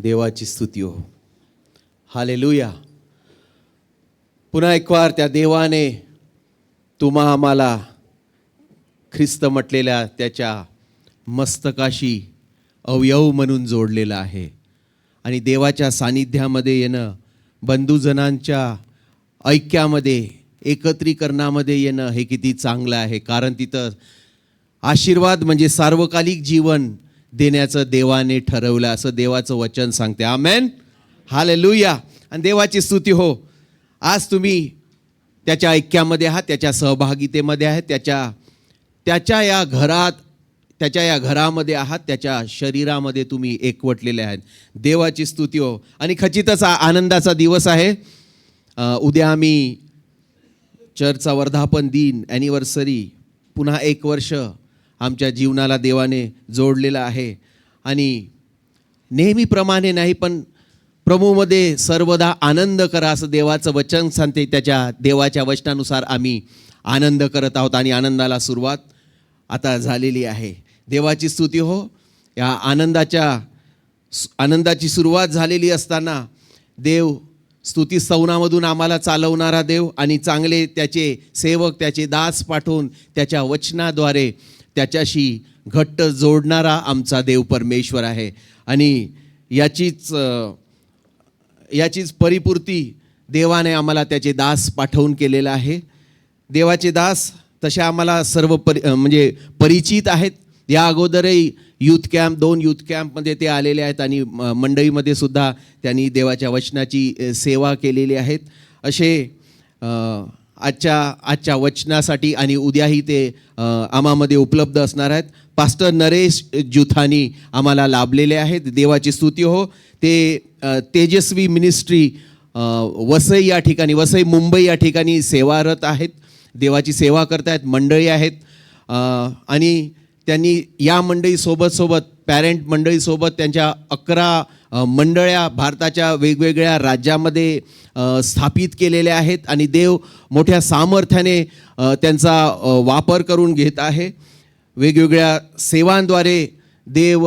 देवाची स्तुती हो. हालेलुया. पुन्हा एक वार त्या देवाने तुम्हा आम्हाला ख्रिस्त म्हटलेल्या त्याच्या मस्तकाशी अवयव म्हणून जोडलेलं आहे. आणि देवाच्या सानिध्यामध्ये येणं, बंधुजनांच्या ऐक्यामध्ये, एकत्रीकरणामध्ये येणं हे किती चांगलं आहे. कारण तिथं आशीर्वाद म्हणजे सार्वकालिक जीवन देण्याचं देवाने ठरवलं असं देवाचं वचन सांगते. आमेन. हालेलुया. आणि देवाची स्तुती हो. आज तुम्ही त्याच्या ऐक्यामध्ये आहात, त्याच्या सहभागितेमध्ये आहात, त्याच्या या घरामध्ये आहात, त्याच्या शरीरामध्ये तुम्ही एकवटलेले आहेत. देवाची स्तुती हो. आणि खचितच आनंदाचा दिवस आहे. उद्या आम्ही चर्चचा वर्धापन दिन, ॲनिव्हर्सरी, पुन्हा 1 वर्ष आमच्या जीवनाला देवाने जोडलेलं आहे. आणि नेहमीप्रमाणे नाही पण प्रभूमध्ये सर्वदा आनंद करा असं देवाचं वचन सांगते. त्याच्या देवाच्या वचनानुसार आम्ही आनंद करत आहोत आणि आनंदाला सुरुवात आता झालेली आहे. देवाची स्तुती हो. या आनंदाची सुरुवात झालेली असताना देव स्तुती स्तवनामधून आम्हाला चालवणारा देव आणि चांगले त्याचे सेवक, त्याचे दास पाठवून त्याच्या वचनाद्वारे त्याच्याशी घट्ट जोडणारा आमचा देव परमेश्वर आहे. आणि याचीच परिपूर्ती देवाने आम्हाला त्याचे दास पाठवून केलेलं आहे. देवाचे दास तसे आम्हाला सर्व म्हणजे परिचित आहेत. या अगोदरही यूथ कॅम्प, 2 यूथ कॅम्पमध्ये ते आलेले आहेत आणि मंडईमध्ये सुद्धा त्यांनी देवाच्या वचनाची सेवा केलेली आहेत. असे आजच्या वचनासाठी आणि उद्याही ते आम्हामध्ये उपलब्ध असणार आहेत. पास्टर नरेश जुथानी आम्हाला लाभलेले आहेत. देवाची स्तुती हो. ते तेजस्वी मिनिस्ट्री वसई या ठिकाणी, वसई मुंबई या ठिकाणी सेवारत आहेत, देवाची सेवा करतायत, मंडळी आहेत. आणि त्यांनी या मंडळीसोबत पॅरेंट मंडळीसोबत त्यांच्या 11 मंडळ्या भारताच्या वेगवेगळ्या राज्यामध्ये स्थापित केलेल्या आहेत. आणि देव मोठ्या सामर्थ्याने त्यांचा वापर करून घेत आहे. वेगवेगळ्या सेवांद्वारे देव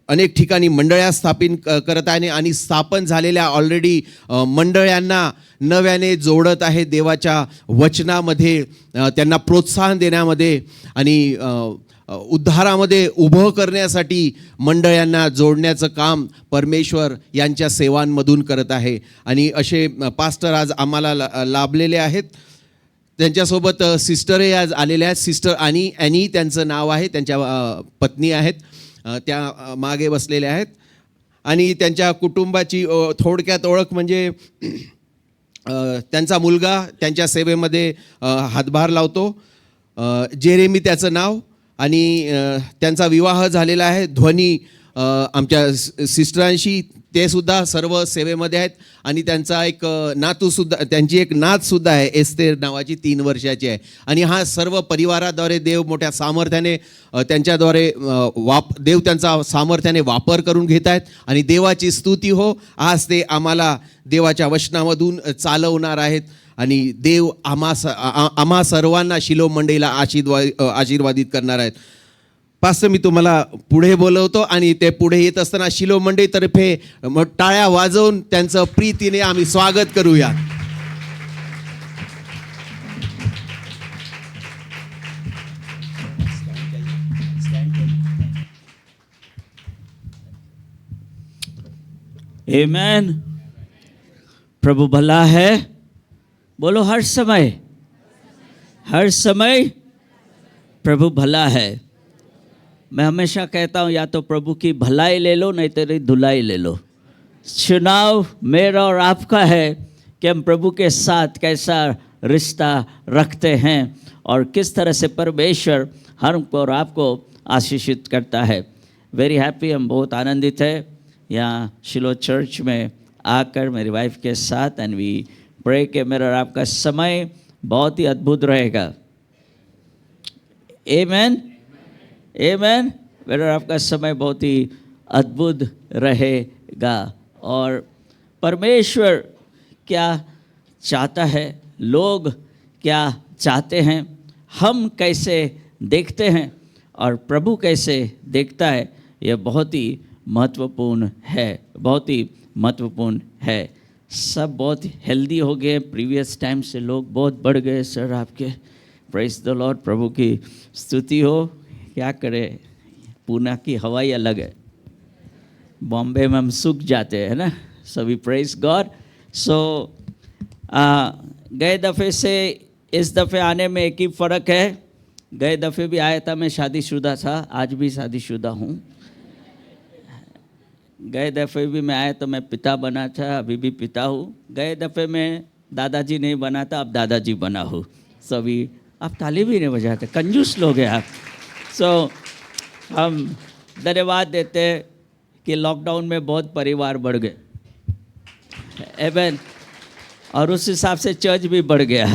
अनेक ठिकाणी मंडळ्या स्थापित करत आहे आणि स्थापन झालेल्या ऑलरेडी मंडळ्यांना नव्याने जोडत आहे देवाच्या वचनामध्ये, त्यांना प्रोत्साहन देण्यामध्ये आणि उद्धारामध्ये उभं करण्यासाठी मंडळांना जोडण्याचं काम परमेश्वर यांच्या सेवांमधून करत आहे. आणि असे पास्टर आज आम्हाला लाभलेले आहेत. त्यांच्यासोबत सिस्टरही आज आलेल्या आहेत. सिस्टर ॲनी त्यांचं नाव आहे, त्यांच्या पत्नी आहेत, त्या मागे बसलेल्या आहेत. आणि त्यांच्या कुटुंबाची थोडक्यात ओळख म्हणजे त्यांचा मुलगा त्यांच्या सेवेमध्ये हातभार लावतो, जेरेमी त्याचं नाव. आणि त्यांचा विवाह झालेला आहे ध्वनी आमच्या सिस्टरांशी, ते सुद्धा सर्व सेवेमध्ये आहेत. आणि त्यांचा एक त्यांची एक नातसुद्धा आहे, एस्तेर नावाची, 3 वर्षाची आहे. आणि हा सर्व परिवाराद्वारे देव मोठ्या सामर्थ्याने त्यांच्याद्वारे देव त्यांचा सामर्थ्याने वापर करून घेत आहेत. आणि देवाची स्तुती हो. आज ते आम्हाला देवाच्या वचनामधून चालवणार आहेत. आणि देव आम्हा सर्वांना शिलो मंडईला आशीर्वादित करणार आहेत. पास्टर, मी तुम्हाला पुढे बोलवतो आणि ते पुढे येत असताना शिलो मंडईतर्फे टाळ्या वाजवून त्यांचं प्रीतीने आम्ही स्वागत करूया. आमेन. प्रभु भला है. बोलो हर समय प्रभु भला है. मैं हमेशा कहता हूँ या तो प्रभु की भलाई ले लो, नहीं तेरी धुलाई ले लो. चुनाव मेरा और आपका है कि हम प्रभु के साथ कैसा रिश्ता रखते हैं और किस तरह से परमेश्वर हमको और आपको आशीषित करता है. Very happy. हम बहुत आनंदित है यहाँ शिलो चर्च में आकर मेरी वाइफ के साथ. एंड वी प्रे कि मेरा और आपका समय बहुत ही अद्भुत रहेगा. आमेन. आमेन. मेरा और आपका समय बहुत ही अद्भुत रहेगा. और परमेश्वर क्या चाहता है, लोग क्या चाहते हैं, हम कैसे देखते हैं और प्रभु कैसे देखता है, यह बहुत ही महत्वपूर्ण है, बहुत ही महत्वपूर्ण है। सब बहुत हेल्दी हो गए, प्रीवियस टाइम से लोग बहुत बढ़ गए सर आपके। प्रेज द लॉर्ड, प्रभु की स्तुति हो। क्या करें, पूना की हवा ही अलग है, बॉम्बे में हम सूख जाते हैं ना। सभी प्रेज गॉड। सो गए दफ़े से इस दफ़े आने में एक ही फ़र्क है। गए दफ़े भी आया था, मैं शादीशुदा था, आज भी शादीशुदा हूँ। गए दफ़े भी मैं आया तो मैं पिता बना था, अभी भी पिता हूँ। गए दफ़े में दादाजी नहीं बना था, अब दादाजी बना हूँ। सभी आप ताली भी नहीं बजाते, कंजूस लोग हैं आप। सो हम धन्यवाद देते हैं कि लॉकडाउन में बहुत परिवार बढ़ गए, एमेन, और उस हिसाब से चर्च भी बढ़ गया।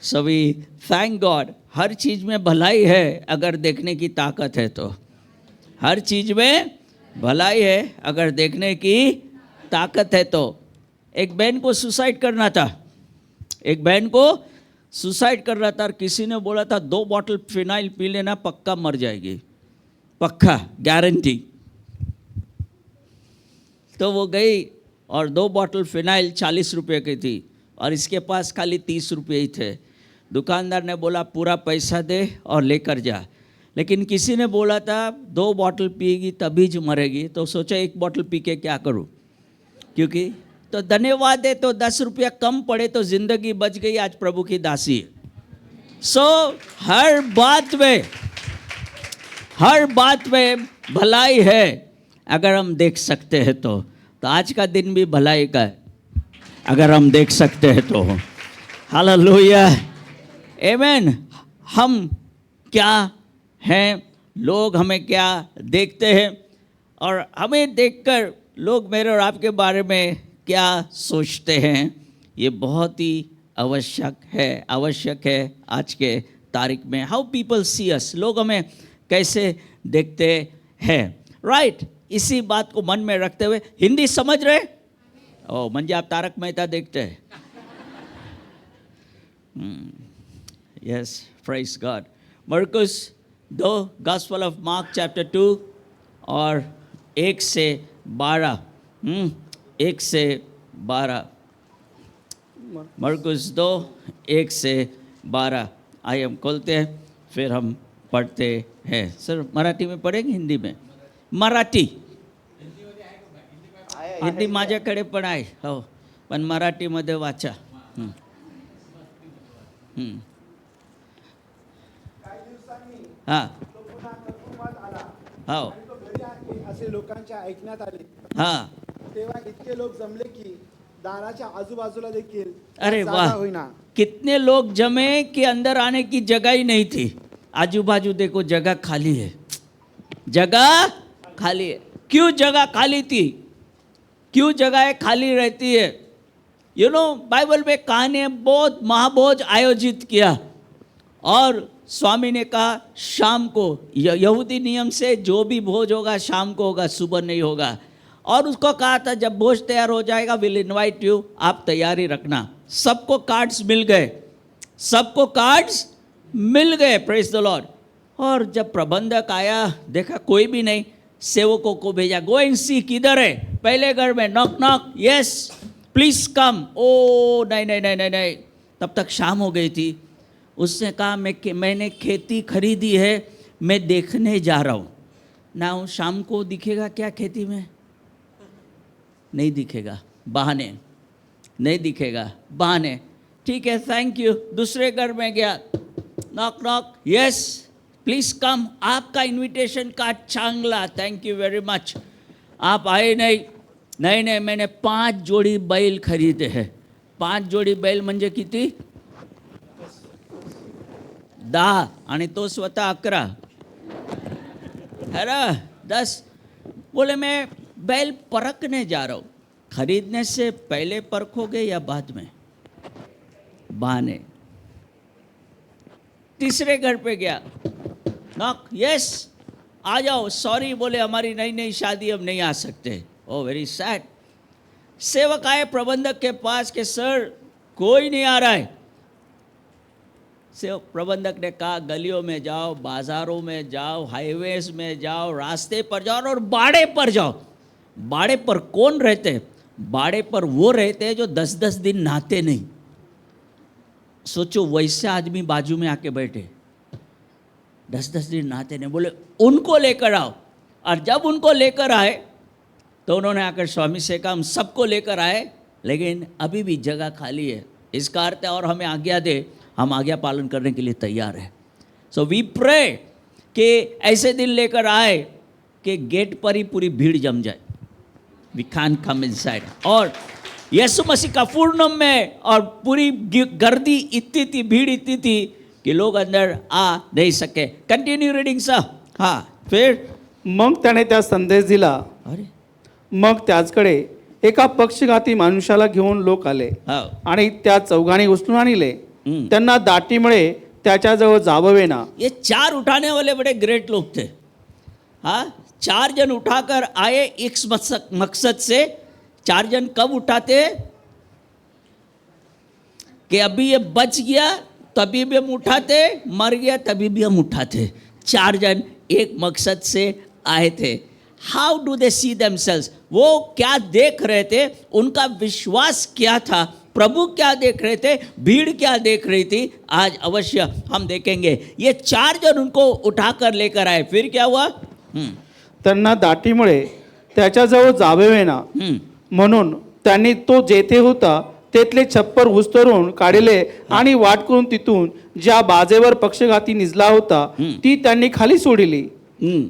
सभी थैंक गॉड। हर चीज़ में भलाई है अगर देखने की ताकत है तो। हर चीज़ में भलाई है अगर देखने की ताकत है तो। एक बहन को सुसाइड करना था, एक बहन को सुसाइड कर रहा था, और किसी ने बोला था 2 बॉटल फिनाइल पी लेना, पक्का मर जाएगी, पक्का गारंटी। तो वो गई और 2 बॉटल फिनाइल 40 रुपये की थी, और इसके पास खाली 30 रुपये ही थे। दुकानदार ने बोला पूरा पैसा दे और लेकर जा, लेकिन किसी ने बोला था 2 बॉटल पिएगी तभी जो मरेगी। तो सोचा 1 बॉटल पी के क्या करूं, क्योंकि तो धन्यवाद है, तो 10 रुपया कम पड़े तो जिंदगी बच गई, आज प्रभु की दासी है। सो हर बात में भलाई है अगर हम देख सकते हैं तो आज का दिन भी भलाई का है अगर हम देख सकते हैं तो। हालेलुया, आमेन। हम क्या हैं, लोग हमें क्या देखते हैं, और हमें देखकर लोग मेरे और आपके बारे में क्या सोचते हैं, ये बहुत ही आवश्यक है आज के तारीख में। हाउ पीपल सी अस, लोग हमें कैसे देखते हैं, राइट। इसी बात को मन में रखते हुए, हिंदी समझ रहे? ओ म्हणजे आप तारक मेहता देखते हैं। Yes, praise God. मरकुस 2, गॉस्पेल ऑफ मार्क चैप्टर 2 और 1 से 12, 1 से 12, मरकुस 2, 1 से 12। आइए हम खोलते हैं, फिर हम पढ़ते हैं। सर मराठी में पढ़ेंगे, हिंदी में? मराठी, हिंदी माझ्याकडे पण आहे, हो, पण मराठीमध्ये वाचा। हां, हो, असे लोकांच्या ऐकण्यात आले। हां, तेव्हा इतके लोक जमले की दाराच्या आजूबाजूला देखील अरे जागा वाह, होईना। कितने लोग जमे कि अंदर आने की जगह ही नहीं थी। आजू बाजू देखो, जगह खाली है, जगह खाली है। क्यों जगह खाली थी, क्यों जगह खाली रहती है? यू नो, बाइबल में कहानी बहुत महाभोज आयोजित किया, और स्वामी ने कहा शाम को, यहूदी नियम से जो भी भोज होगा शाम को होगा, सुबह नहीं होगा। और उसको कहा था जब भोज तैयार हो जाएगा विल इनवाइट यू, आप तैयारी रखना। सबको कार्ड्स मिल गए, सबको कार्ड्स मिल गए, प्रेज द लॉर्ड। और जब प्रबंधक आया, देखा कोई भी नहीं, सेवकों को भेजा, गो एंड सी किधर है। पहले घर में knock knock, yes please come. ओ नहीं नहीं नहीं नहीं नहीं, तब तक शाम हो गई थी। उसने कहा मैंने खेती खरीदी है, मैं देखने जा रहा हूँ ना। शाम को दिखेगा क्या खेती में? नहीं दिखेगा, बहाने, नहीं दिखेगा, बहाने। ठीक है, थैंक यू। दूसरे घर में गया, नॉक नॉक, यस प्लीज कम, आपका इनविटेशन कार्ड चांगला, थैंक यू वेरी मच। आप आए नहीं? नहीं नहीं, मैंने 5 जोड़ी बैल खरीदे हैं। 5 जोड़ी बैल म्हणजे किती? 10, आणि तो स्वतः 11 है ना, 10। बोले मैं बैल परखने जा रहा हूँ। खरीदने से पहले परखोगे या बाद में? बहाने। तीसरे घर पे गया, नॉक, यस आ जाओ। सॉरी बोले हमारी नई नई शादी, अब नहीं आ सकते। ओ वेरी सैड। सेवक आए प्रबंधक के पास कि सर कोई नहीं आ रहा है। से प्रबंधक ने कहा गलियों में जाओ, बाजारों में जाओ, हाईवेज में जाओ, रास्ते पर जाओ और बाड़े पर जाओ। बाड़े पर कौन रहते हैं? बाड़े पर वो रहते हैं जो 10-10 दिन नहाते नहीं। सोचो वैसे आदमी बाजू में आके बैठे, 10-10 दिन नहाते नहीं, बोले उनको लेकर आओ। और जब उनको लेकर आए तो उन्होंने आकर स्वामी से कहा हम सबको लेकर आए, लेकिन अभी भी जगह खाली है। इसका अर्थ है और हमें आज्ञा दे, हम आज्ञा पालन करने के लिए तैयार हैं। सो वी प्रे कि ऐसे दिन लेकर आए कि गेट पर ही पूरी भीड़ जम जाए, वी कैन कम इनसाइड। और यीशु मसीह का पूर्णम में और पूरी गर्दी इतनी थी, भीड़ इतनी थी कि लोग अंदर आ नहीं सके। Continue reading sir. हाँ, फिर मग त्याने त्या संदेश दिला. अरे मग त्याचकडे एका पक्षघाती माणसाला घेऊन लोक आले हाँ आणि त्या चौघांनी उचलून आणले. हम्म. त्यांना दाटीमुळे त्याच्याजवळ जाववेना. ये 4 उठाने वाले बड़े ग्रेट लोग थे। हाँ, 4 जन उठाकर आए एक मकसद से। 4 जन कब उठाते कि अभी ये बच गया तभी भी हम उठाते, मर गया तभी भी हम उठाते। 4 जन एक मकसद से आए थे। How do they see themselves? वो क्या देख रहे थे? उनका विश्वास क्या था? प्रभु क्या देख रहे थे? भीड़ क्या देख रही थी? आज अवश्य हम देखेंगे। ये 4 जन उनको उठाकर लेकर आए। फिर क्या हुआ? त्यांना दाटीमुळे त्याच्याजवळ जाववेना म्हणून त्यांनी तो जेथे होता तेथले छप्पर उस्तरून काढले आणि वाट करून तिथून ज्या बाजेवर पक्षघाती निजला होता ती त्यांनी खाली सोडली.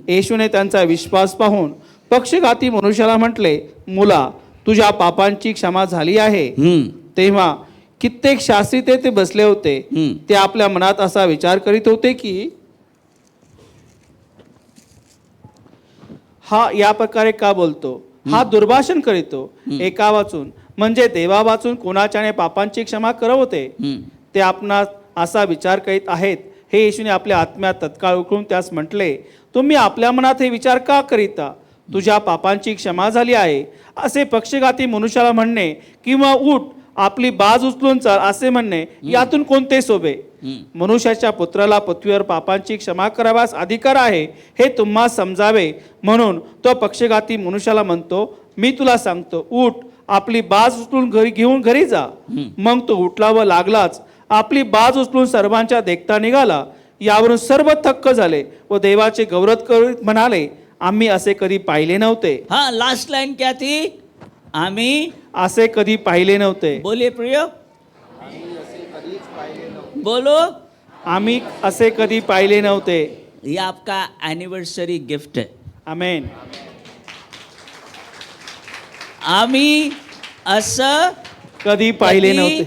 येशूने त्यांचा विश्वास पाहून पक्षघाती मनुष्याला म्हटले, मुला तुझ्या पापांची क्षमा झाली आहे. तेव्हा कित्येक शास्त्री ते बसले होते. ते आपल्या मनात असा विचार करीत होते की हा या प्रकारे का बोलतो, हा दुर्भाषण करीतो. एका वाचून म्हणजे देवा वाचून कोणाच्याने पापांची क्षमा करवते. ते आपणास असा विचार करीत आहेत. हे येशूने आपल्या आत्म्यात तत्काळ उकळून त्यास म्हटले, तुम्ही आपल्या मनात हे विचार का करीता? तुझ्या पापांची क्षमा झाली आहे असे पक्षघाती मनुष्याला म्हणणे किंवा उठ आपली बाज उचलून चाल असे म्हणणे यातून कोणते सोबे? मनुष्याच्या पुत्राला पृथ्वीवर पापांची क्षमा कराव्यास अधिकार आहे हे तुम्हा समजावे म्हणून तो पक्षघाती मनुष्याला म्हणतो, मी तुला सांगतो उठ आपली बाज उचलून घेऊन घरी जा. मग तो उठला व लागलाच आपली बाज उचलून सर्वांच्या देखता निघाला. यावरून सर्व थक्क झाले व देवाचे गौरव करीत म्हणाले, आम्ही असे कधी पाहिले नव्हते. हाँ, लास्ट लाइन क्या थी? आम्ही असे कधी पाहिले नव्हते. बोलिए प्रिय, बोलो। आम्ही असे कधी पाहिले नव्हते. ये आपका एनिवर्सरी गिफ्ट है। आमेन. आम्ही असं कधी पाहिले कधी नव्हते.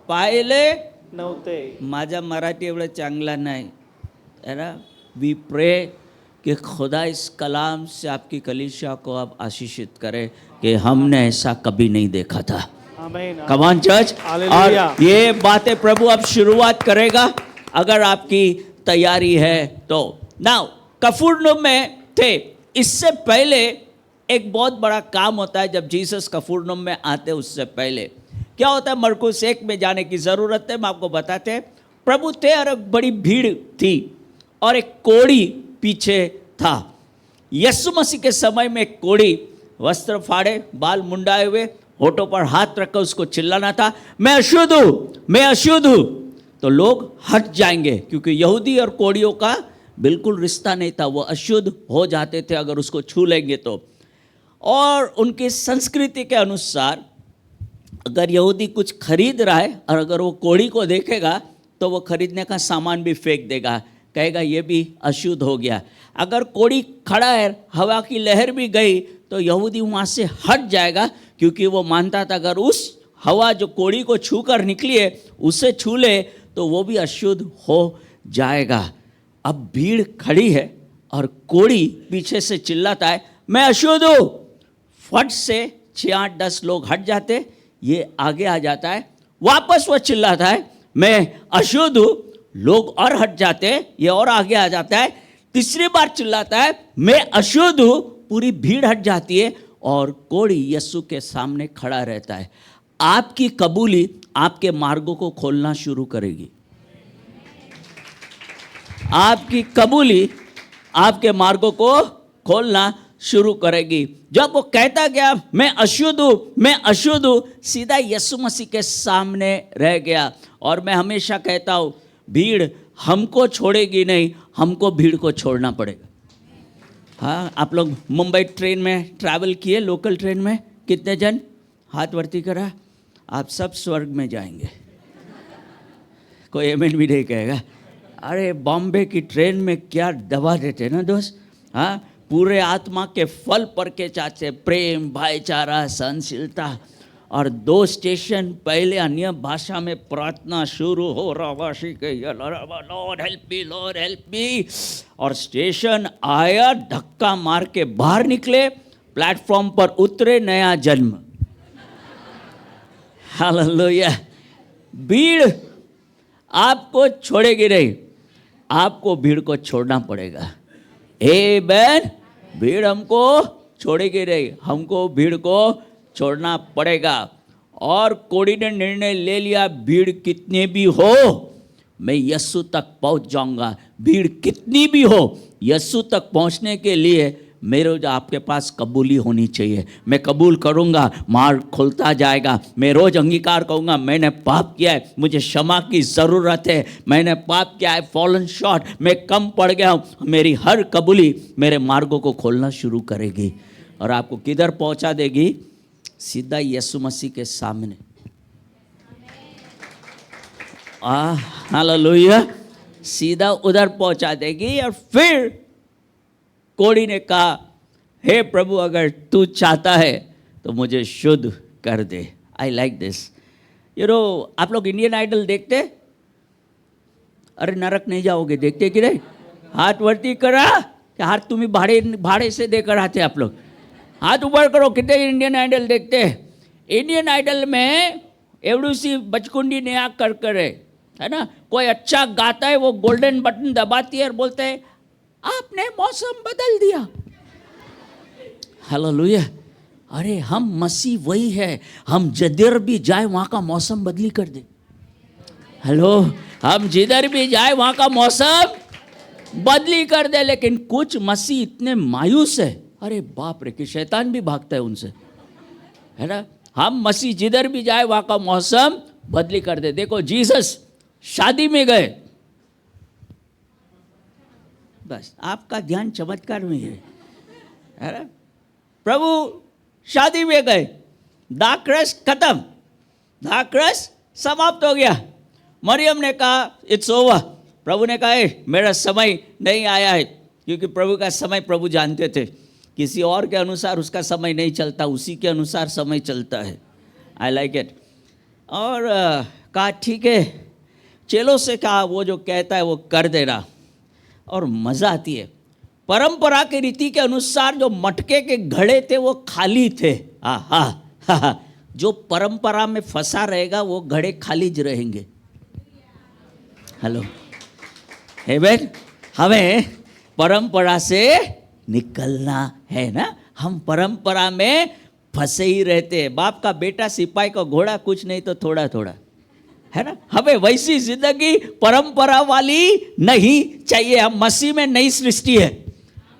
पाहिले नव्हते. माझा मराठी एवढा चांगला नाही है ना। वी प्रे कि खुदा इस कलाम से आपकी कलीसिया को अब आशीषित करे कि हमने ऐसा कभी नहीं देखा था। आमेन. Come on church. और हालेलुया. ये बातें प्रभु अब शुरुआत करेगा अगर आपकी तैयारी है तो। नाउ कफरनहूम में थे। इससे पहले एक बहुत बड़ा काम होता है जब जीसस कफरनहूम में आते। उससे पहले क्या होता है? मरकुस 1 में जाने की ज़रूरत है, मैं आपको बताते हैं। प्रभु थे और एक बड़ी भीड़ थी और एक कोढ़ी पीछे था। यीशु मसीह के समय में एक कोढ़ी वस्त्र फाड़े, बाल मुंडाए हुए, होठों पर हाथ रखकर उसको चिल्लाना था, मैं अशुद्ध हूँ, मैं अशुद्ध हूँ। तो लोग हट जाएंगे क्योंकि यहूदी और कोढ़ियों का बिल्कुल रिश्ता नहीं था। वो अशुद्ध हो जाते थे अगर उसको छू लेंगे तो। और उनकी संस्कृति के अनुसार अगर यहूदी कुछ खरीद रहा है और अगर वो कोढ़ी को देखेगा तो वो खरीदने का सामान भी फेंक देगा, कहेगा ये भी अशुद्ध हो गया। अगर कोढ़ी खड़ा है, हवा की लहर भी गई तो यहूदी वहाँ से हट जाएगा क्योंकि वो मानता था अगर उस हवा जो कोढ़ी को छू कर निकली है उसे छू ले तो वो भी अशुद्ध हो जाएगा। अब भीड़ खड़ी है और कोढ़ी पीछे से चिल्लाता है, मैं अशुद्ध हूँ। फट से 6-8-10 लोग हट जाते, ये आगे आ जाता है, वापस वो चिल्लाता है, मैं अशुद्ध हूँ। लोग और हट जाते हैं, ये और आगे आ जाता है, तीसरी बार चिल्लाता है, मैं अशुद्ध हूँ। पूरी भीड़ हट जाती है और कोढ़ी यीशु के सामने खड़ा रहता है। आपकी कबूली आपके मार्गों को खोलना शुरू करेगी। आपकी कबूली आपके मार्गों को खोलना शुरू करेगी। जब वो कहता गया मैं अशुद्ध हूँ, मैं अशुद्ध हूँ, सीधा यीशु मसीह के सामने रह गया। और मैं हमेशा कहता हूँ भीड़ हमको छोड़ेगी नहीं, हमको भीड़ को छोड़ना पड़ेगा। हाँ, आप लोग मुंबई ट्रेन में ट्रैवल किए, लोकल ट्रेन में? कितने जन हाथ वर्ती करा? आप सब स्वर्ग में जाएंगे, कोई आमीन भी नहीं कहेगा। अरे बॉम्बे की ट्रेन में क्या दबा देते ना दोस्त। हाँ, पूरे आत्मा के फल पर के चाचे, प्रेम, भाईचारा, सहनशीलता। और 2 स्टेशन पहले अन्य भाषा में प्रार्थना शुरू हो रहा, Lord help me, Lord help me. और स्टेशन आया, धक्का मार के बाहर निकले, प्लेटफॉर्म पर उतरे, नया जन्म। हालेलुया। भीड़ आपको छोड़ेगी नहीं, आपको भीड़ को छोड़ना पड़ेगा। आमीन। भीड़ हमको छोड़ेगी नहीं, हमको भीड़ को छोड़ना पड़ेगा। और कोड़ी ने निर्णय ले लिया, भीड़ कितने भी हो मैं यीशु तक पहुंच जाऊंगा। भीड़ कितनी भी हो, यीशु तक पहुंचने के लिए मेरे जो आपके पास कबूली होनी चाहिए। मैं कबूल करूंगा, मार्ग खुलता जाएगा। मैं रोज अंगीकार करूंगा, मैंने पाप किया है, मुझे क्षमा की ज़रूरत है, मैंने पाप किया है, फॉलन शॉर्ट, मैं कम पड़ गया हूं। मेरी हर कबूली मेरे मार्गों को खोलना शुरू करेगी और आपको किधर पहुंचा देगी? सीधा यीशु मसीह के सामने। हालेलुया। सीधा उधर पहुंचा देगी। और फिर कोड़ी ने कहा, हे प्रभु, अगर तू चाहता है तो मुझे शुद्ध कर दे। I like this. आप लोग इंडियन आइडल देखते? अरे नरक नहीं जाओगे, देखते कि नहीं? हाथ वर्ती करा कि हाथ तुम्हें भाड़े से देकर आते आप लोग। हाथ ऊपर करो, कितने इंडियन आइडल देखते हैं? इंडियन आइडल में एवढी सी बचकुंडी नया कर करे, है ना? कोई अच्छा गाता है, वो गोल्डन बटन दबाती है और बोलते हैं आपने मौसम बदल दिया। हालेलुया। अरे हम मसीह वही है, हम जिधर भी जाए वहाँ का मौसम बदली कर दे। हेलो, हम जिधर भी जाए वहाँ का मौसम बदली कर दे। लेकिन कुछ मसीह इतने मायूस है, अरे बाप रे, कि शैतान भी भागता है उनसे, है ना? हम मसीह जिधर भी जाए वहाँ का मौसम बदली कर दे। देखो जीसस शादी में गए, बस आपका ध्यान चमत्कार में है ना? प्रभु शादी में गए, दाखरस खत्म, दाखरस समाप्त हो गया। मरियम ने कहा इट्स ओवर। प्रभु ने कहा मेरा समय नहीं आया है, क्योंकि प्रभु का समय प्रभु जानते थे, किसी और के अनुसार उसका समय नहीं चलता, उसी के अनुसार समय चलता है। I like it. और कहा ठीक है, चेलों से कहा वो जो कहता है वो कर देना। और मज़ा आती है, परंपरा के रीति के अनुसार जो मटके के घड़े थे वो खाली थे। जो परंपरा में फंसा रहेगा वो घड़े खाली ज रहेंगे। हेलो, आमीन। हमें परंपरा से निकलना है ना, हम परंपरा में फंसे ही रहते हैं। बाप का बेटा सिपाही का घोड़ा, कुछ नहीं तो थोड़ा थोड़ा, है ना? हमें वैसी जिंदगी परंपरा वाली नहीं चाहिए। हम मसीह में नई सृष्टि है,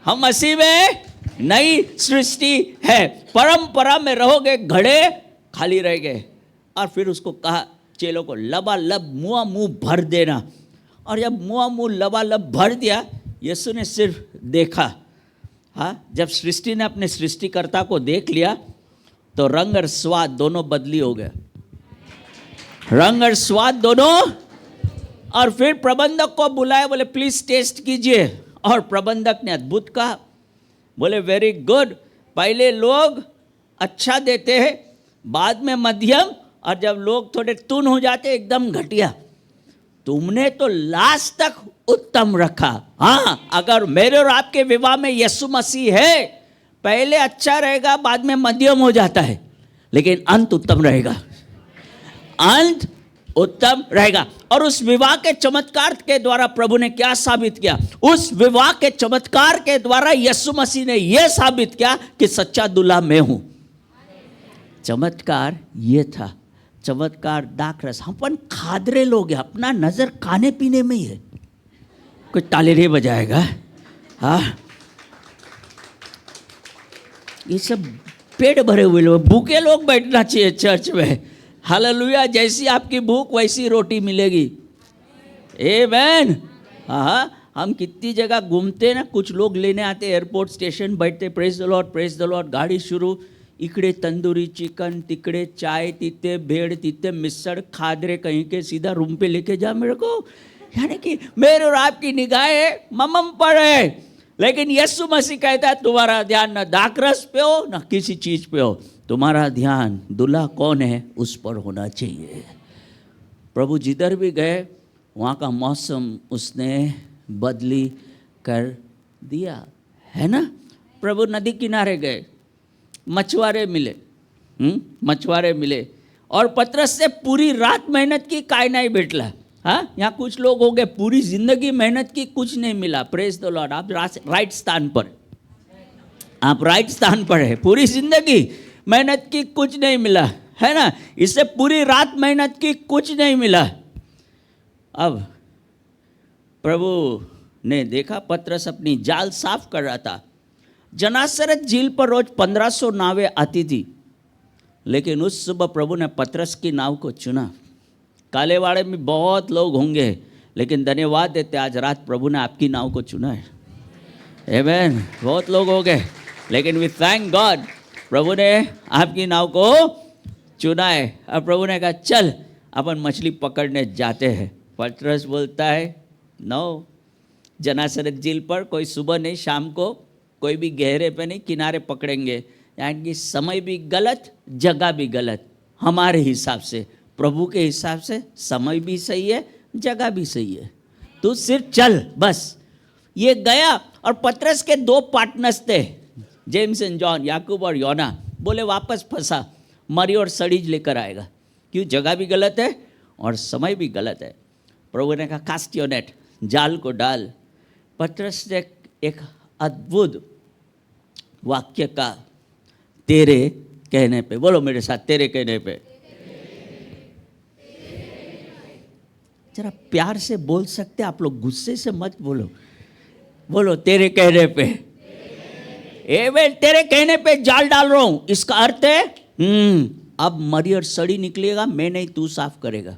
हम मसीह में नई सृष्टि है। परंपरा में रहोगे, घड़े खाली रह गए। और फिर उसको कहा चेलों को लबालब मुआ मुंह भर देना। और जब मुआ मुंह लबालब भर दिया, यीशु ने सिर्फ देखा। हाँ, जब सृष्टि ने अपने सृष्टिकर्ता को देख लिया तो रंग और स्वाद दोनों बदली हो गया, रंग और स्वाद दोनों। और फिर प्रबंधक को बुलाया, बोले प्लीज टेस्ट कीजिए। और प्रबंधक ने अद्भुत कहा, बोले वेरी गुड, पहले लोग अच्छा देते हैं, बाद में मध्यम, और जब लोग थोड़े तुन हो जाते एकदम घटिया। तुमने तो लास्ट तक उत्तम रखा। हाँ, अगर मेरे और आपके विवाह में यीशु मसीह है, पहले अच्छा रहेगा, बाद में मध्यम हो जाता है, लेकिन अंत उत्तम रहेगा, अंत उत्तम रहेगा। और उस विवाह के चमत्कार के द्वारा प्रभु ने क्या साबित किया? उस विवाह के चमत्कार के द्वारा यीशु मसीह ने यह साबित किया कि सच्चा दूल्हा मैं हूं। चमत्कार ये था, चमत्कार दाखरस। हम पण खादरे लोग हैं, अपना नजर खाने पीने में ही है। कोई ताली नहीं बजाएगा। हाँ, ये सब पेट भरे हुए लोग, भूखे लोग बैठना चाहिए चर्च में। हालेलुया, जैसी आपकी भूख वैसी रोटी मिलेगी। आमेन। हाँ, हम कितनी जगह घूमते हैं ना, कुछ लोग लेने आते एयरपोर्ट स्टेशन, बैठते प्रेज द लॉर्ड, गाड़ी शुरू, इकडे तंदूरी चिकन, तिकडे चाय, तिथे भेड़, तिथे मिसळ, खादरे कहीं के, सीधा रूम पे लेके जा मेरे को। यानी कि मेरे और आपकी निगाहें ममम पर है, लेकिन यीशु मसीह कहता है तुम्हारा ध्यान न दाखरस पे हो न किसी चीज पे हो, तुम्हारा ध्यान दूल्हा कौन है उस पर होना चाहिए। प्रभु जिधर भी गए वहाँ का मौसम उसने बदली कर दिया, है ना। प्रभु नदी किनारे गए, मछुआरे मिले, मछुआरे मिले, और पतरस से पूरी रात मेहनत की, काय नहीं भेटला। हाँ, यहाँ कुछ लोग हो गए पूरी जिंदगी मेहनत की, कुछ नहीं मिला। प्रेज द लॉर्ड, आप राइट स्थान पर, आप राइट स्थान पर है। पूरी जिंदगी मेहनत की, कुछ नहीं मिला, है ना। इससे पूरी रात मेहनत की, कुछ नहीं मिला। अब प्रभु ने देखा पतरस अपनी जाल साफ कर रहा था। जनासरत झील पर रोज 1500 नावें आती थी, लेकिन उस सुबह प्रभु ने पतरस की नाव को चुना। कालेवाड़े में बहुत लोग होंगे, लेकिन धन्यवाद देते आज रात प्रभु ने आपकी नाव को चुना है। आमेन। बहुत लोग हो गए, लेकिन वी थैंक गॉड, प्रभु ने आपकी नाव को चुना है। अब प्रभु ने कहा चल अपन मछली पकड़ने जाते हैं। पतरस बोलता है नो, जनासरत झील पर कोई सुबह नहीं, शाम को, कोई भी गहरे पे नहीं, किनारे पकड़ेंगे। यानी कि समय भी गलत, जगह भी गलत। हमारे हिसाब से, प्रभु के हिसाब से समय भी सही है, जगह भी सही है। तू सिर्फ चल बस। ये गया, और पतरस के 2 पार्टनर्स थे, जेम्स एंड जॉन, याकूब और योना। बोले वापस फंसा, मरी और सड़ीज लेकर आएगा। क्यों? जगह भी गलत है और समय भी गलत है। प्रभु ने कहा कास्ट योर नेट, जाल को डाल। पतरस ने एक अद्भुत वाक्य का, तेरे कहने पे, बोलो मेरे साथ, तेरे कहने पे। जरा प्यार से बोल सकते आप लोग, गुस्से से मत बोलो। बोलो तेरे कहने पे। आमेन। तेरे कहने पे जाल डाल रहा हूं, इसका अर्थ है अब मरी और सड़ी निकलेगा, मैं नहीं तू साफ करेगा,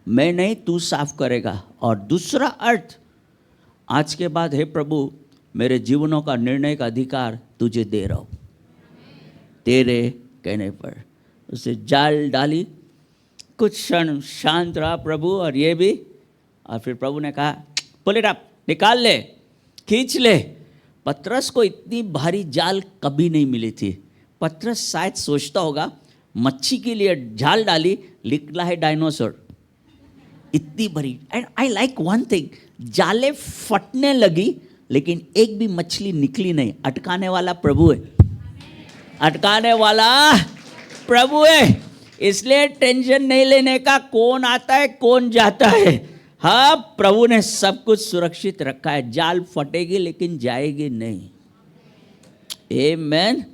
मैं नहीं तू साफ करेगा। और दूसरा अर्थ, आज के बाद हे प्रभु मेरे जीवनों का निर्णय का अधिकार तुझे दे रहा हूँ, तेरे कहने पर। उसे जाल डाली, कुछ क्षण शांत रहा प्रभु, और ये भी। और फिर प्रभु ने कहा पुल इट अप, निकाल ले, खींच ले। पतरस को इतनी भारी जाल कभी नहीं मिली थी। पतरस शायद सोचता होगा मच्छी के लिए जाल डाली, निकला है डायनासोर, इतनी बड़ी। And I like one thing, जाले फटने लगी लेकिन एक भी मछली निकली नहीं। अटकाने वाला प्रभु है, अटकाने वाला प्रभु है। इसलिए टेंशन नहीं लेने का, कौन आता है कौन जाता है। हाँ, प्रभु ने सब कुछ सुरक्षित रखा है। जाल फटेगी लेकिन जाएगी नहीं। आमेन।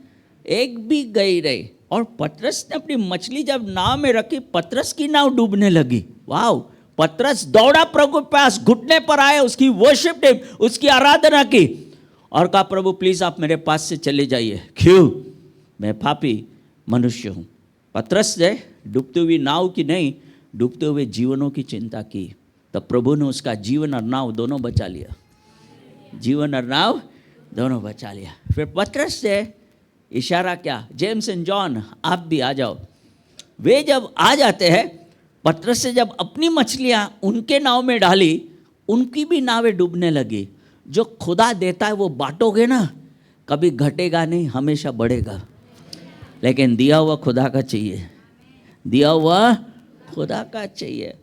एक भी गई रही। और पतरस ने अपनी मछली जब नाव में रखी, पतरस की नाव डूबने लगी। वाह! पतरस दौड़ा प्रभु के पास, घुटने पर आए, उसकी वर्शिप डी, उसकी आराधना की, और कहा प्रभु प्लीज आप मेरे पास से चले जाइए। क्यों? मैं पापी मनुष्य हूँ। पतरस ने डूबते हुए नाव की नहीं, डूबते हुए जीवनों की चिंता की। तब प्रभु ने उसका जीवन और नाव दोनों बचा लिया, जीवन और नाव दोनों बचा लिया। फिर पतरस से इशारा क्या, जेम्स एंड जॉन आप भी आ जाओ। वे जब आ जाते हैं, पतरस से जब अपनी मछलियां उनके नाव में डाली, उनकी भी नावें डूबने लगी। जो खुदा देता है वो बांटोगे ना, कभी घटेगा नहीं, हमेशा बढ़ेगा। लेकिन दिया हुआ खुदा का चाहिए, दिया हुआ खुदा का चाहिए।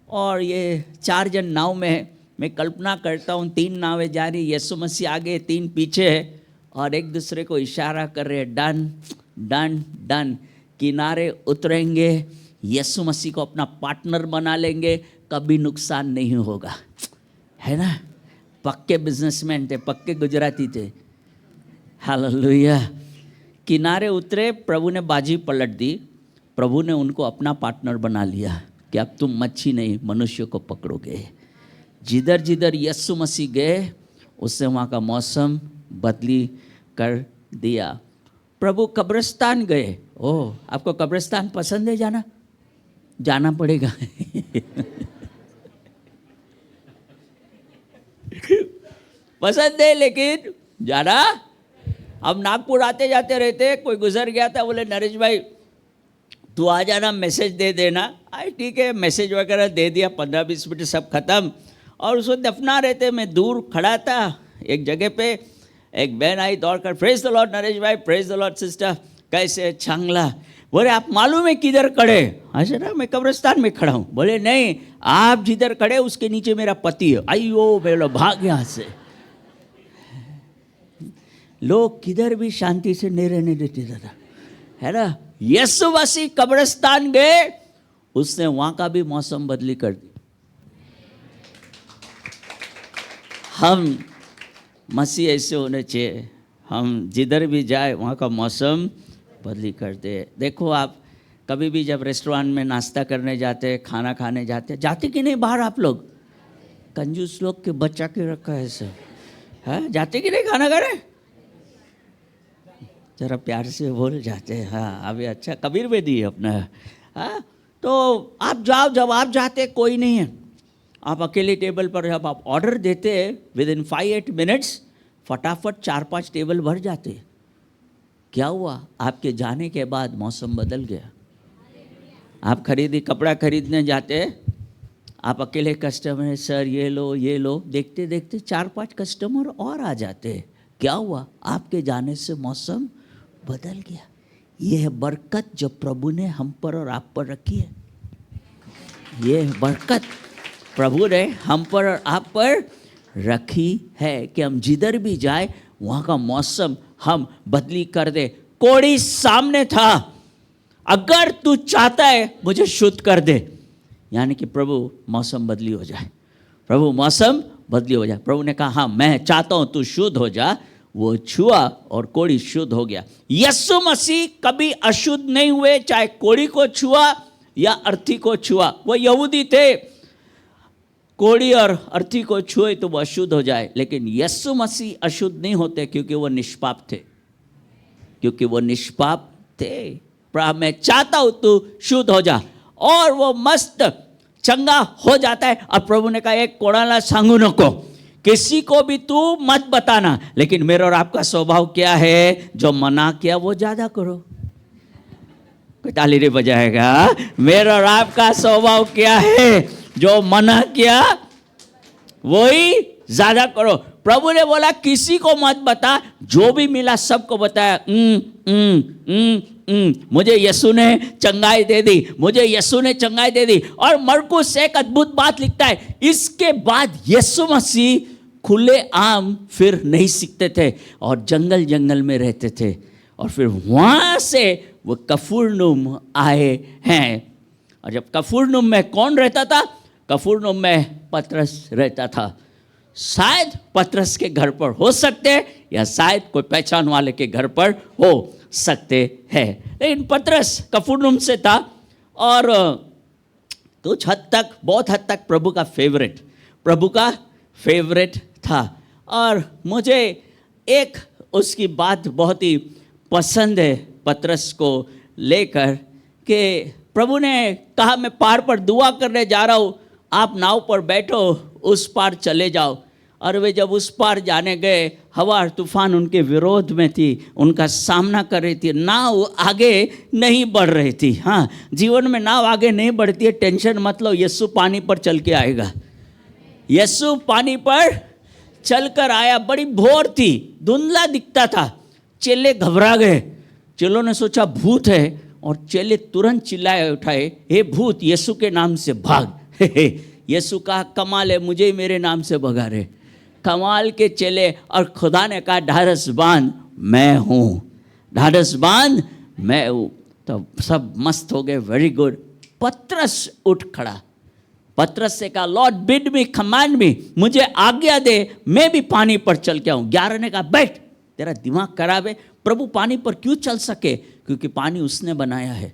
और ये 4 जन नाव में है। मैं कल्पना करता हूँ 3 नावें जा रही, यीशु मसीह आगे 3 पीछे है, और एक दूसरे को इशारा कर रहे हैं, डन डन डन। किनारे उतरेंगे, यीशु मसीह को अपना पार्टनर बना लेंगे, कभी नुकसान नहीं होगा, है ना। पक्के बिजनेसमैन थे, पक्के गुजराती थे। हालेलुया। किनारे उतरे, प्रभु ने बाजी पलट दी। प्रभु ने उनको अपना पार्टनर बना लिया कि अब तुम मच्छी नहीं मनुष्य को पकड़ोगे। जिधर जिधर यीशु मसीह गए उससे वहाँ का मौसम बदली कर दिया। प्रभु कब्रिस्तान गए। ओह, आपको कब्रिस्तान पसंद है जाना? जाना पड़ेगा। पसंद है लेकिन जाना। अब नागपुर आते जाते रहते, कोई गुजर गया था, बोले नरेश भाई तू आ जाना, मैसेज दे देना। आई ठीक है, मैसेज वगैरह दे दिया, 15-20 मिनट सब खत्म। और उसको दफना रहते, मैं दूर खड़ा था एक जगह पे, एक बहन आई दौड़ कर, प्रेज द लॉर्ड नरेश भाई, प्रेज द लॉर्ड सिस्टर, कैसे चांगला। बोले आप मालूम है किधर खड़े? अच्छा ना, मैं कब्रिस्तान में खड़ा हूँ। बोले नहीं, आप जिधर खड़े उसके नीचे मेरा पति है। अयो बोलो भाग यहाँ से। लोग किधर भी शांति से नहीं रहने देते दादा, है ना। यीशु मसीह कब्रिस्तान गए, उसने वहां का भी मौसम बदली कर दी। हम मसीह ऐसे होने चाहिए, हम जिधर भी जाए वहाँ का मौसम बदली कर दे। देखो आप कभी भी जब रेस्टोरेंट में नाश्ता करने जाते, खाना खाने जाते कि नहीं बाहर? आप लोग कंजूस लोग के बच्चा के रखा है ऐसे, हाँ जाते कि नहीं खाना खाने? जरा प्यार से बोल जाते हैं। हाँ अभी अच्छा कबीर में दी अपना। हाँ तो आप जाओ, जब आप जाते कोई नहीं है, आप अकेले टेबल पर जब आप ऑर्डर देते विद इन 5-8 मिनट्स फटाफट 4-5 टेबल भर जाते। क्या हुआ? आपके जाने के बाद मौसम बदल गया। आप कपड़ा खरीदने जाते, आप अकेले कस्टमर, सर ये लो ये लो, देखते देखते 4-5 कस्टमर और आ जाते। क्या हुआ? आपके जाने से मौसम बदल गया। ये है बरकत जो प्रभु ने हम पर और आप पर रखी है। ये बरकत प्रभु ने हम पर और आप पर रखी है कि हम जिधर भी जाए वहाँ का मौसम हम बदली कर दे। कोड़ी सामने था, अगर तू चाहता है मुझे शुद्ध कर दे, यानी कि प्रभु मौसम बदली हो जाए, प्रभु मौसम बदली हो जाए। प्रभु ने कहा हाँ मैं चाहता हूँ तू शुद्ध हो जा। वो छुआ और कोड़ी शुद्ध हो गया। यीशु मसीह कभी अशुद्ध नहीं हुए, चाहे कोड़ी को छुआ या अर्थी को छुआ। वो यहूदी थे, कोड़ी और अर्थी को छुए तो वो अशुद्ध हो जाए, लेकिन यीशु मसीह अशुद्ध नहीं होते क्योंकि वो निष्पाप थे, क्योंकि वो निष्पाप थे। मैं चाहता हूं तू शुद्ध हो जा, और वो मस्त चंगा हो जाता है। और प्रभु ने कहा एक कोणाला सांगू नको, किसी को भी तू मत बताना, लेकिन मेरा और आपका स्वभाव क्या है? जो मना किया वो ज्यादा करो। कोई ताली नहीं बजाएगा। मेरा और आपका स्वभाव क्या है? जो मना किया वही ज्यादा करो। प्रभु ने बोला किसी को मत बता, जो भी मिला सबको बताया। मुझे यीशु ने चंगाई दे दी, मुझे यीशु ने चंगाई दे दी। और मरकुस एक अद्भुत बात लिखता है, इसके बाद यीशु मसीह खुले आम फिर नहीं सीखते थे और जंगल जंगल में रहते थे, और फिर वहाँ से वो कफरनहूम आए हैं। और जब कफरनहूम में कौन रहता था? कफरनहूम में पतरस रहता था। शायद पतरस के घर पर हो सकते हैं, या शायद कोई पहचान वाले के घर पर हो सकते हैं, लेकिन पतरस कफरनहूम से था और कुछ हद तक, बहुत हद तक प्रभु का फेवरेट था। और मुझे एक उसकी बात बहुत ही पसंद है पतरस को लेकर, कि प्रभु ने कहा मैं पार पर दुआ करने जा रहा हूँ, आप नाव पर बैठो, उस पार चले जाओ। और वे जब उस पार जाने गए, हवा और तूफान उनके विरोध में थी, उनका सामना कर रही थी, नाव आगे नहीं बढ़ रही थी। हाँ, जीवन में नाव आगे नहीं बढ़ती है, टेंशन मत लो, यीशु पानी पर चल के आएगा। यीशु पानी पर चलकर आया। बड़ी भोर थी, धुंधला दिखता था, चेले घबरा गए। चेलों ने सोचा भूत है, और चेले तुरंत चिल्लाए उठाए, हे भूत यीशु के नाम से भाग। यीशु कहा कमाल है, मुझे ही मेरे नाम से भगा रहे। कमाल के चेले। और खुदा ने कहा ढाढ़स बांध, मैं हूँ, ढाढ़स बांध, मैं हूँ। तो सब मस्त हो गए, वेरी गुड। पतरस उठ खड़ा, पतरस से कहा लॉर्ड बिड मी, कमांड मी, मुझे आज्ञा दे, मैं भी पानी पर चल के आऊँ। 11 ने कहा बैठ, तेरा दिमाग खराब है, प्रभु पानी पर क्यों चल सके? क्योंकि पानी उसने बनाया है,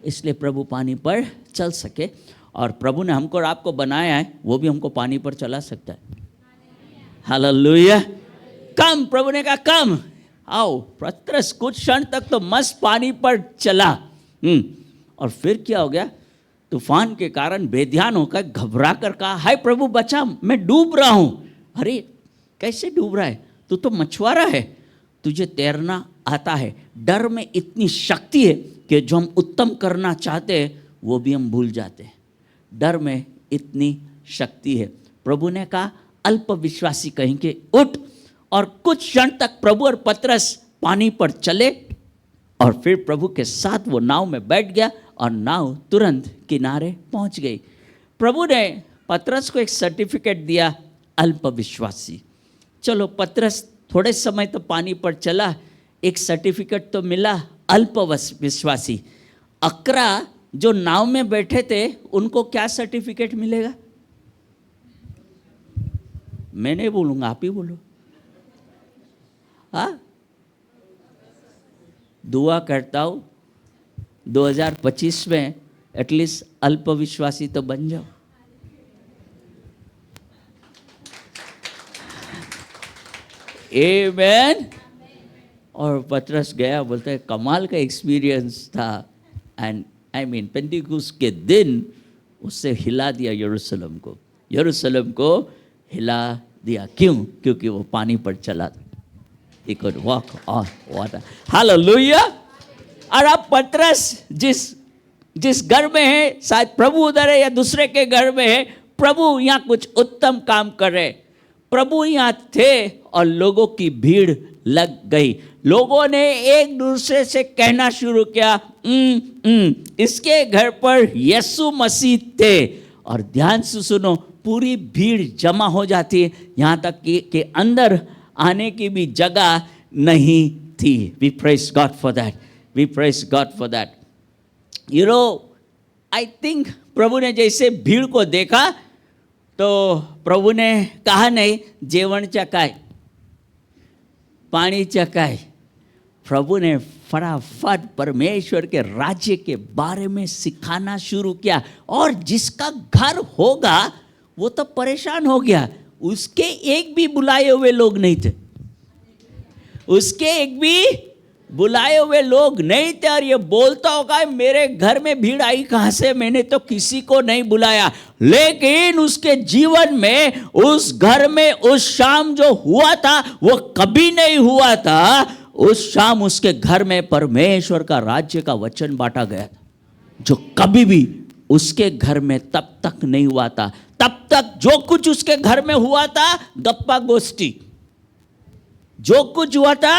इसलिए प्रभु पानी पर चल सके। और प्रभु ने हमको और आपको बनाया है, वो भी हमको पानी पर चला सकता है। हालेलुया। कम, प्रभु ने कहा कम आओ। पतरस कुछ क्षण तक तो मस्त पानी पर चला। और फिर क्या हो गया? तूफान के कारण बेध्यान होकर घबरा कर कहा, हाय प्रभु बचा, मैं डूब रहा हूं। अरे कैसे डूब रहा है? तू तो मछुआरा है, तुझे तैरना आता है। डर में इतनी शक्ति है कि जो हम उत्तम करना चाहते हैं वो भी हम भूल जाते हैं। डर में इतनी शक्ति है। प्रभु ने कहा अल्प विश्वासी कहीं के उठ। और कुछ क्षण तक प्रभु और पतरस पानी पर चले और फिर प्रभु के साथ वो नाव में बैठ गया और नाव तुरंत किनारे पहुंच गई। प्रभु ने पतरस को एक सर्टिफिकेट दिया, अल्प विश्वासी। चलो पतरस थोड़े समय तो पानी पर चला, एक सर्टिफिकेट तो मिला, अल्प विश्वासी। 11 जो नाव में बैठे थे उनको क्या सर्टिफिकेट मिलेगा? मैं नहीं बोलूंगा, आप ही बोलो। हाँ, दुआ करता हूं 2025 में एटलीस्ट अल्प विश्वासी तो बन जाओ। आमेन। और पतरस गया, बोलते हैं कमाल का एक्सपीरियंस था। एंड आई मीन पेंटिकुस्त के दिन उससे हिला दिया यरूशलेम को। यरूशलेम को हिला दिया। क्यों? क्योंकि वो पानी पर चला था। He could walk on water. Hallelujah! और अब पतरस जिस घर में है, शायद प्रभु उधर है या दूसरे के घर में है, प्रभु यहाँ कुछ उत्तम काम कर रहे। प्रभु यहाँ थे और लोगों की भीड़ लग गई। लोगों ने एक दूसरे से कहना शुरू किया, इसके घर पर यीशु मसीह थे। और ध्यान से सुनो, पूरी भीड़ जमा हो जाती है, यहाँ तक कि अंदर आने की भी जगह नहीं थी। We praise God for that. We praise God for that. You know, I think प्रभु ने जैसे भीड़ को देखा तो प्रभु ने कहा नहीं जेवण चकाए, पानी चकाए। प्रभु ने फटाफट परमेश्वर के राज्य के बारे में सिखाना शुरू किया। और जिसका घर होगा वो तो परेशान हो गया। उसके एक भी बुलाए हुए लोग नहीं थे, उसके एक भी बुलाए हुए लोग नहीं थे। और ये बोलता होगा मेरे घर में भीड़ आई कहां से, मैंने तो किसी को नहीं बुलाया। लेकिन उसके जीवन में, उस घर में उस शाम जो हुआ था वो कभी नहीं हुआ था। उस शाम उसके घर में परमेश्वर का राज्य का वचन बांटा गया था, जो कभी भी उसके घर में तब तक नहीं हुआ था। तब तक जो कुछ उसके घर में हुआ था गप्पा गोष्ठी, जो कुछ हुआ था।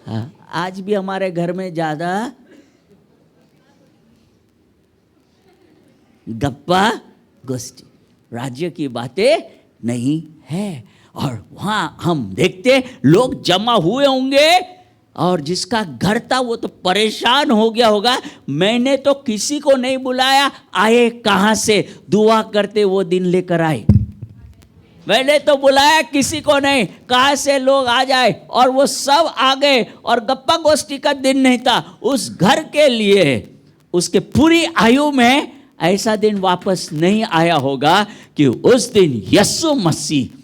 हाँ, आज भी हमारे घर में ज्यादा गप्पा गोष्ठी, राज्य की बातें नहीं है। और वहां हम देखते लोग जमा हुए होंगे और जिसका घर था वो तो परेशान हो गया होगा, मैंने तो किसी को नहीं बुलाया, आए कहां से? दुआ करते वो दिन लेकर आए। मैंने तो बुलाया किसी को नहीं, कहां से लोग आ जाए? और वो सब आ गए। और गप्पा गोष्ठी का दिन नहीं था उस घर के लिए। उसके पूरी आयु में ऐसा दिन वापस नहीं आया होगा कि उस दिन यीशु मसीह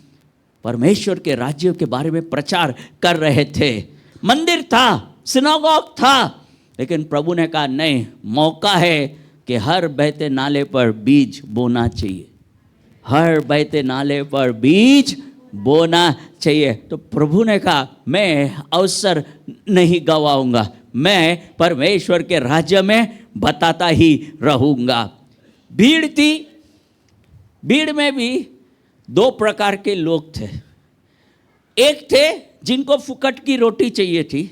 परमेश्वर के राज्य के बारे में प्रचार कर रहे थे। मंदिर था, सिनागोग था, लेकिन प्रभु ने कहा नहीं, मौका है कि हर बहते नाले पर बीज बोना चाहिए, हर बहते नाले पर बीज बोना चाहिए। तो प्रभु ने कहा मैं अवसर नहीं गवाऊंगा, मैं परमेश्वर के राज्य में बताता ही रहूंगा। भीड़ थी, भीड़ में भी 2 प्रकार के लोग थे। एक थे जिनको फुकट की रोटी चाहिए थी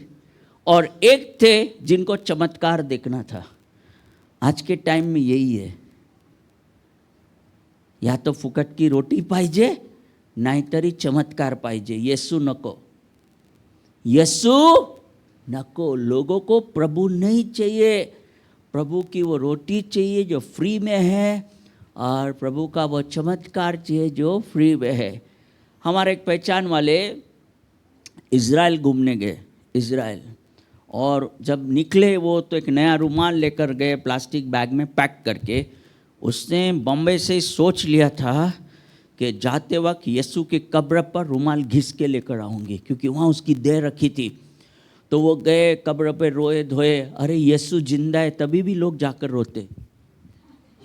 और एक थे जिनको चमत्कार देखना था। आज के टाइम में यही है, या तो फुकट की रोटी पाहिजे नाहीतरी चमत्कार पाहिजे। येसू नको, येसू नको। लोगों को प्रभु नहीं चाहिए, प्रभु की वो रोटी चाहिए जो फ्री में है और प्रभु का वो चमत्कार चाहिए जो फ्री में है। हमारे एक पहचान वाले इज़राइल घूमने गए, इज़राइल, और जब निकले वो तो एक नया रुमाल लेकर गए प्लास्टिक बैग में पैक करके। उसने बॉम्बे से सोच लिया था कि जाते वक्त यीशु की कब्र पर रुमाल घिस के लेकर आऊँगी, क्योंकि वहाँ उसकी देह रखी थी। तो वो गए कब्र पे, रोए धोए, अरे यीशु जिंदा है, तभी भी लोग जाकर रोते,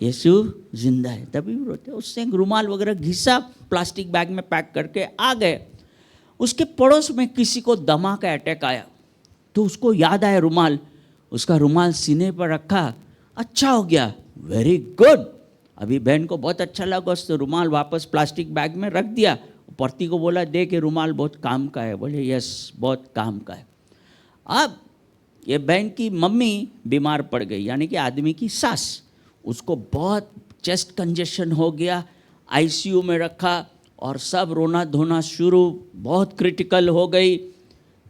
यीशु जिंदा है तभी भी रोते। उसने एक रुमाल वगैरह घिसा, प्लास्टिक बैग में पैक करके आ गए। उसके पड़ोस में किसी को दमा का अटैक आया, तो उसको याद आया रुमाल, उसका रुमाल सीने पर रखा, अच्छा हो गया, वेरी गुड। अभी बहन को बहुत अच्छा लगा, उसने रुमाल वापस प्लास्टिक बैग में रख दिया। पति को बोला, दे के रुमाल बहुत काम का है। बोले यस, बहुत काम का है। अब ये बहन की मम्मी बीमार पड़ गई, यानी कि आदमी की सास। उसको बहुत चेस्ट कंजेशन हो गया, आईसीयू में रखा और सब रोना धोना शुरू, बहुत क्रिटिकल हो गई।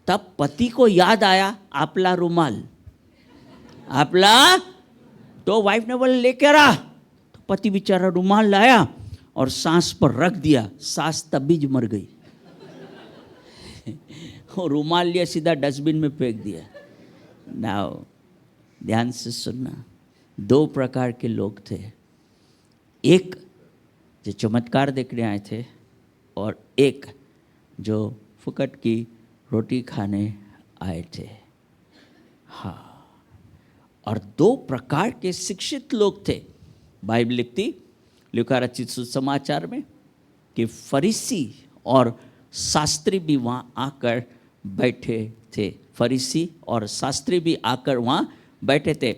तब पति को याद आया आपला रुमाल, आपला। तो वाइफ ने बोले लेकर आ। तो पति बेचारा रुमाल लाया और सांस पर रख दिया, सांस तभी ज मर गई। और रुमाल लिया सीधा डस्टबिन में फेंक दिया। नाउ ध्यान से सुनना, दो प्रकार के लोग थे, एक जो चमत्कार देखने आए थे और एक जो फुकट की रोटी खाने आए थे। हाँ, और दो प्रकार के शिक्षित लोग थे। बाइबल लिखती लूका रचित सुसमाचार में कि फरीसी और शास्त्री भी वहाँ आकर बैठे थे। फरीसी और शास्त्री भी आकर वहाँ बैठे थे।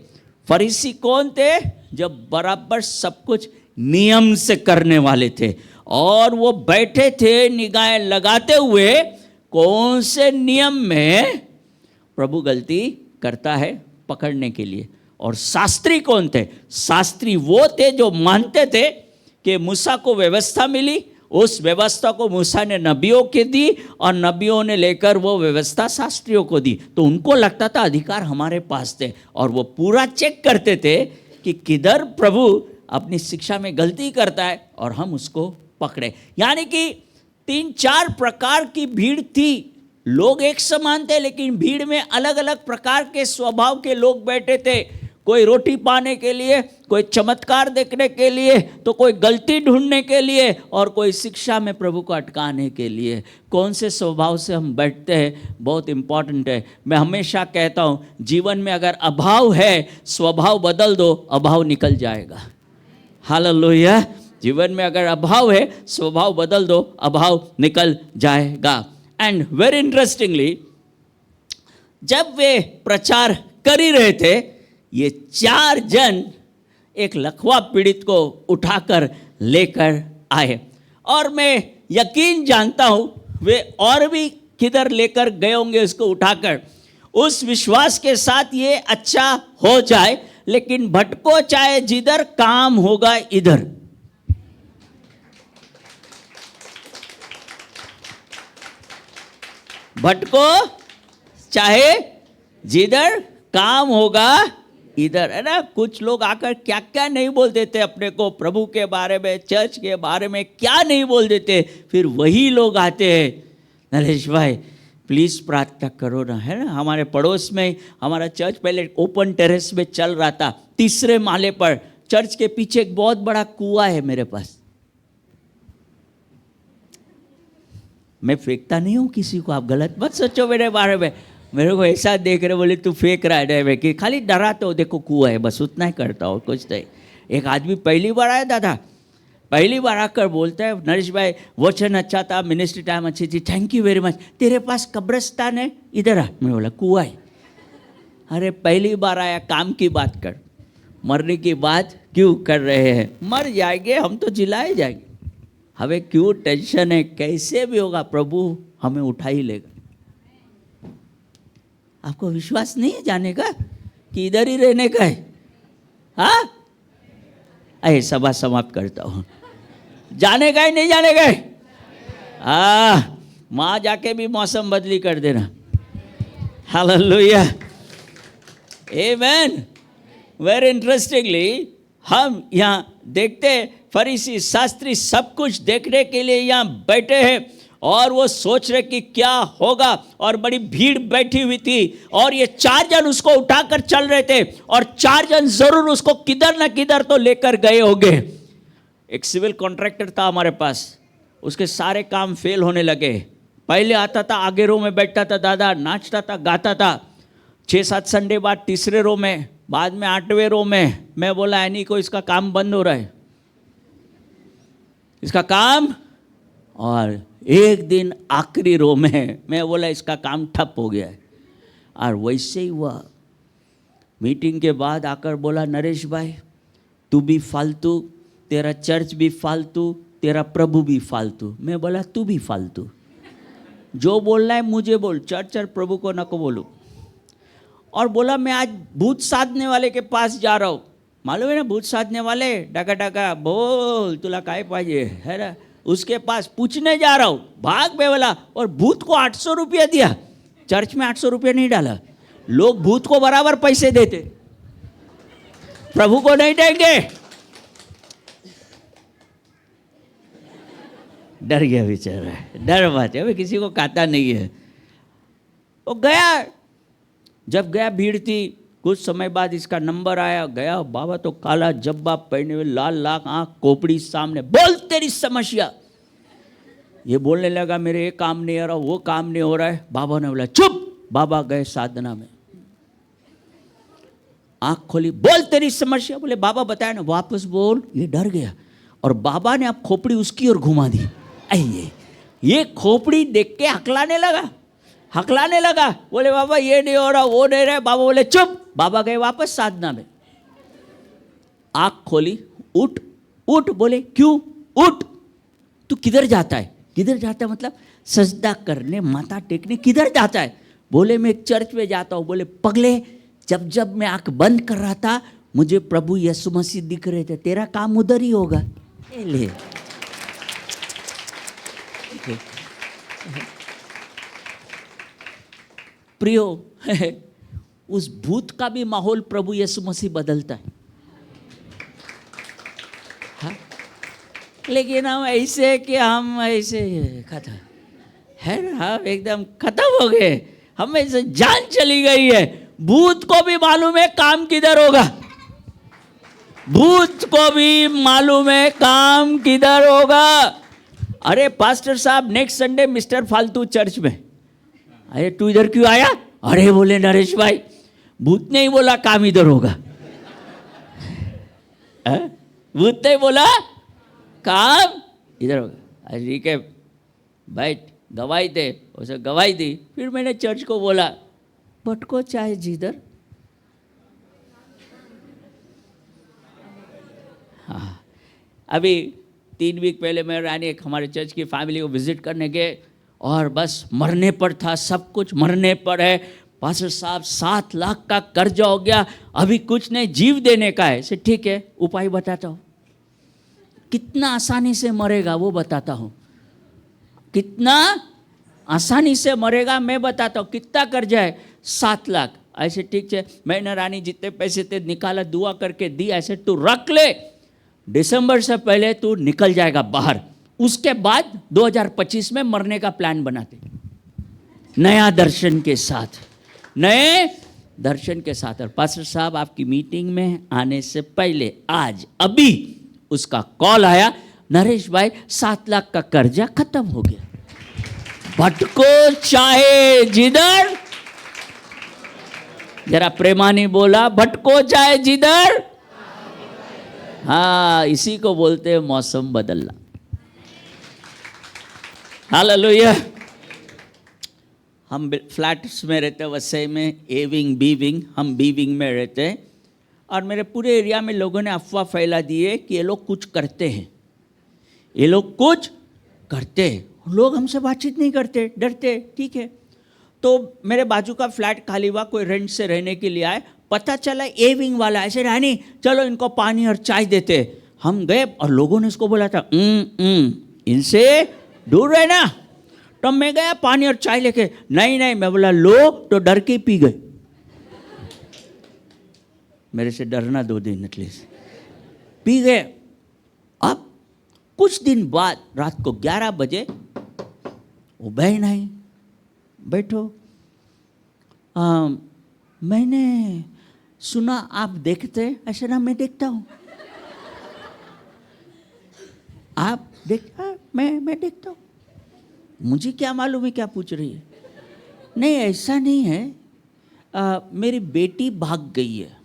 फरीसी कौन थे? जब बराबर सब कुछ नियम से करने वाले थे, और वो बैठे थे निगाहें लगाते हुए कौन से नियम में प्रभु गलती करता है पकड़ने के लिए। और शास्त्री कौन थे? शास्त्री वो थे जो मानते थे कि मूसा को व्यवस्था मिली, उस व्यवस्था को मूसा ने नबियों के दी और नबियों ने लेकर वो व्यवस्था शास्त्रियों को दी। तो उनको लगता था अधिकार हमारे पास थे, और वो पूरा चेक करते थे कि किधर प्रभु अपनी शिक्षा में गलती करता है और हम उसको पकड़े। यानी कि 3-4 प्रकार की भीड़ थी। लोग एक समान थे, लेकिन भीड़ में अलग अलग प्रकार के स्वभाव के लोग बैठे थे। कोई रोटी पाने के लिए, कोई चमत्कार देखने के लिए, तो कोई गलती ढूंढने के लिए, और कोई शिक्षा में प्रभु को अटकाने के लिए। कौन से स्वभाव से हम बैठते हैं बहुत इम्पॉर्टेंट है। मैं हमेशा कहता हूँ, जीवन में अगर अभाव है, स्वभाव बदल दो, अभाव निकल जाएगा। हालेलुया। जीवन में अगर अभाव है, स्वभाव बदल दो, अभाव निकल जाएगा। एंड वेरी इंटरेस्टिंगली, जब वे प्रचार कर ही रहे थे, ये 4 जन एक लकवा पीड़ित को उठाकर लेकर आए। और मैं यकीन जानता हूँ वे और भी किधर लेकर गए होंगे उसको उठाकर, उस विश्वास के साथ ये अच्छा हो जाए। लेकिन भटको चाहे जिधर, काम होगा इधर। भटको चाहे जिधर, काम होगा इधर, है ना। कुछ लोग आकर क्या क्या नहीं बोल देते अपने को, प्रभु के बारे में, चर्च के बारे में क्या नहीं बोल देते। फिर वही लोग आते हैं, नरेश भाई प्लीज़ प्रार्थना करो ना, है ना। हमारे पड़ोस में हमारा चर्च पहले ओपन टेरेस में चल रहा था, 3रे माले पर। चर्च के पीछे एक बहुत बड़ा कुआं है मेरे पास। मैं फेंकता नहीं हूँ किसी को, आप गलत मत सोचो मेरे बारे में। मेरे को ऐसा देख रहे, बोले तू फेंक रहा है मैं, कि खाली डराते हो, देखो कुआं है, बस उतना ही करता हो, कुछ नहीं। एक आदमी पहली बार आया दादा, पहली बार आकर बोलता है, नरेश भाई वचन अच्छा था, मिनिस्ट्री टाइम अच्छी थी, थैंक यू वेरी मच, तेरे पास कब्रिस्तान है? इधर आ। मैं बोला कुआं है। अरे पहली बार आया, काम की बात कर, मरने की बात क्यों कर रहे हैं? मर जाएंगे हम तो, जिलाए जाएंगे, हमें क्यों टेंशन है? कैसे भी होगा प्रभु हमें उठा ही लेगा। आपको विश्वास नहीं है जाने का कि इधर ही रहने का है? हाँ, अरे सभा समाप्त करता हूँ। जाने का ही नहीं जाने का है? वहाँ जाके भी मौसम बदली कर देना। हालेलुया, आमेन। वेरी इंटरेस्टिंगली, हम यहाँ देखते हैं फरीसी शास्त्री सब कुछ देखने के लिए यहाँ बैठे हैं, और वो सोच रहे कि क्या होगा, और बड़ी भीड़ बैठी हुई थी, और ये 4 जन उसको उठाकर चल रहे थे, और 4 जन जरूर उसको किधर ना किधर तो लेकर गए होंगे। एक सिविल कॉन्ट्रैक्टर था हमारे पास, उसके सारे काम फेल होने लगे। पहले आता था आगे रो में बैठता था दादा, नाचता था, गाता था। 6-7 संडे बाद तीसरे रो में, बाद में 8वें रो में। मैं बोला एनी को इसका काम बंद हो रहा है, इसका काम। और एक दिन आखिरी रो में मैं बोला इसका काम ठप हो गया है। और वैसे ही हुआ। मीटिंग के बाद आकर बोला नरेश भाई तू भी फालतू, तेरा चर्च भी फालतू, तेरा प्रभु भी फालतू। मैं बोला तू भी फालतू, जो बोलना है मुझे बोल, चर्च और प्रभु को नको बोलूँ। और बोला मैं आज भूत साधने वाले के पास जा रहा हूँ। मालूम है ना भूत साधने वाले, डाका डाका बोल तुला काय पाहिजे है ना, उसके पास पूछने जा रहा हूँ। भाग में बोला, और भूत को 800 रुपया दिया। चर्च में 800 रुपया नहीं डाला, लोग भूत को बराबर पैसे देते, प्रभु को नहीं देंगे। डर गया बेचारा, डर बात है, अभी किसी को कहता नहीं है। वो गया, जब गया भीड़ थी, कुछ समय बाद इसका नंबर आया, गया। बाबा तो काला जब्बा पहने हुए, लाल लाख आँख, खोपड़ी सामने, बोल तेरी समस्या। ये बोलने लगा मेरे ये काम नहीं हो रहा, वो काम नहीं हो रहा है। बाबा ने बोला चुप। बाबा गए साधना में, आँख खोली, बोल तेरी समस्या। बोले बाबा बताया ना, वापस बोल। ये डर गया, और बाबा ने अब खोपड़ी उसकी ओर घुमा दी। ये खोपड़ी देख के हकलाने लगा, बोले बाबा ये नहीं हो रहा, वो नहीं रहा। बाबा बोले चुप। बाबा गए वापस साधना में, आँख खोली, उठ उठ। बोले क्यों उठ, तू किधर जाता है? किधर जाता है मतलब सजदा करने, माथा टेकने किधर जाता है? बोले मैं एक चर्च में जाता हूँ। बोले पगले, जब मैं आँख बंद कर रहा था मुझे प्रभु यीशु मसीह दिख रहे थे, तेरा काम उधर ही होगा। ले प्रियो, उस भूत का भी माहौल प्रभु यीशु मसीह बदलता है। हाँ? लेकिन हम ऐसे कि हम ऐसे खत्म है ना, हम एकदम खत्म हो गए, हमें से जान चली गई है। भूत को भी मालूम है काम किधर होगा, भूत को भी मालूम है काम किधर होगा। अरे पास्टर साहब नेक्स्ट संडे मिस्टर फालतू चर्च में। अरे तू इधर क्यों आया? अरे बोले नरेश भाई भूत ने ही बोला काम इधर होगा। भूत ने बोला काम इधर होगा। अरे ठीक है बैठ, गवाही दे। उसे गवाही दी। फिर मैंने चर्च को बोला भटको चाहे जिधर। हाँ, अभी 3 वीक पहले मैं रानी एक हमारे चर्च की फैमिली को विजिट करने गए, और बस मरने पर था, सब कुछ मरने पर है। पास्टर साहब 7 लाख का कर्जा हो गया, अभी कुछ नहीं, जीव देने का है। से ठीक है उपाय बताता हूँ, कितना आसानी से मरेगा वो बताता हूँ, कितना आसानी से मरेगा मैं बताता हूँ। कितना कर्जा है? 7 लाख। ऐसे ठीक है, मैंने रानी जितने पैसे थे निकाला, दुआ करके दी, ऐसे तू रख ले, दिसंबर से पहले तू निकल जाएगा बाहर। उसके बाद 2025 में मरने का प्लान बनाते, नया दर्शन के साथ, नए दर्शन के साथ। और पास्टर साहब आपकी मीटिंग में आने से पहले आज अभी उसका कॉल आया, नरेश भाई 7 लाख का कर्जा खत्म हो गया। भटको चाहे जिधर, जरा प्रेमानी बोला भटको चाहे जिधर। हाँ, इसी को बोलते हैं मौसम बदलना। हालेलुया। हम फ्लैट्स में रहते हैं वसई में, ए विंग बी विंग, हम बी विंग में रहते हैं। और मेरे पूरे एरिया में लोगों ने अफवाह फैला दी है कि ये लोग कुछ करते हैं, ये लोग कुछ करते हैं। लोग हमसे बातचीत नहीं करते, डरते। ठीक है, तो मेरे बाजू का फ्लैट खाली हुआ, कोई रेंट से रहने के लिए आए। पता चला ए विंग वाला ऐसे रानी चलो इनको पानी और चाय देते। हम गए और लोगों ने इसको बोला था इनसे दूर रहना। तो मैं गया पानी और चाय लेके, नहीं मैं बोला लो, तो डर के पी गए। मेरे से डरना 2 दिन एटलीस्ट, पी गए। अब कुछ दिन बाद रात को 11 बजे वो बहन आई, बैठो, मैंने सुना आप देखते हैं। ऐसे ना, मैं देखता हूँ। आप देखता? मैं देखता हूँ। मुझे क्या मालूम है क्या पूछ रही है। नहीं ऐसा नहीं है, मेरी बेटी भाग गई है,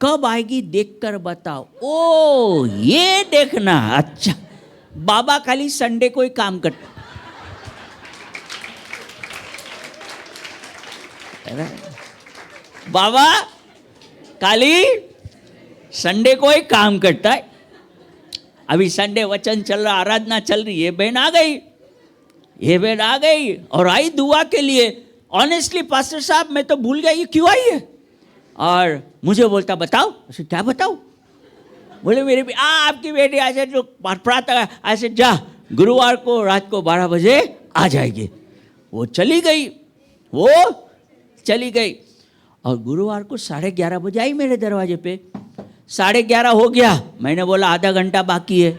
कब आएगी देखकर बताओ। ओ ये देखना, अच्छा। बाबा खाली संडे को ही काम करता। बाबा खाली संडे को ही काम करता है। अभी संडे वचन चल रहा, आराधना चल रही है, बहन आ गई, ये बहन आ गई और आई दुआ के लिए। ऑनेस्टली पास्टर साहब मैं तो भूल गया ये क्यों आई है। और मुझे बोलता बताओ। ऐसे क्या बताओ? बोले मेरी आपकी बेटी ऐसे जो प्रातः ऐसे जा, गुरुवार को रात को 12 बजे आ जाएगी। वो चली गई, वो चली गई और गुरुवार को 11:30 बजे आई मेरे दरवाजे पे। 11:30 हो गया, मैंने बोला आधा घंटा बाकी है,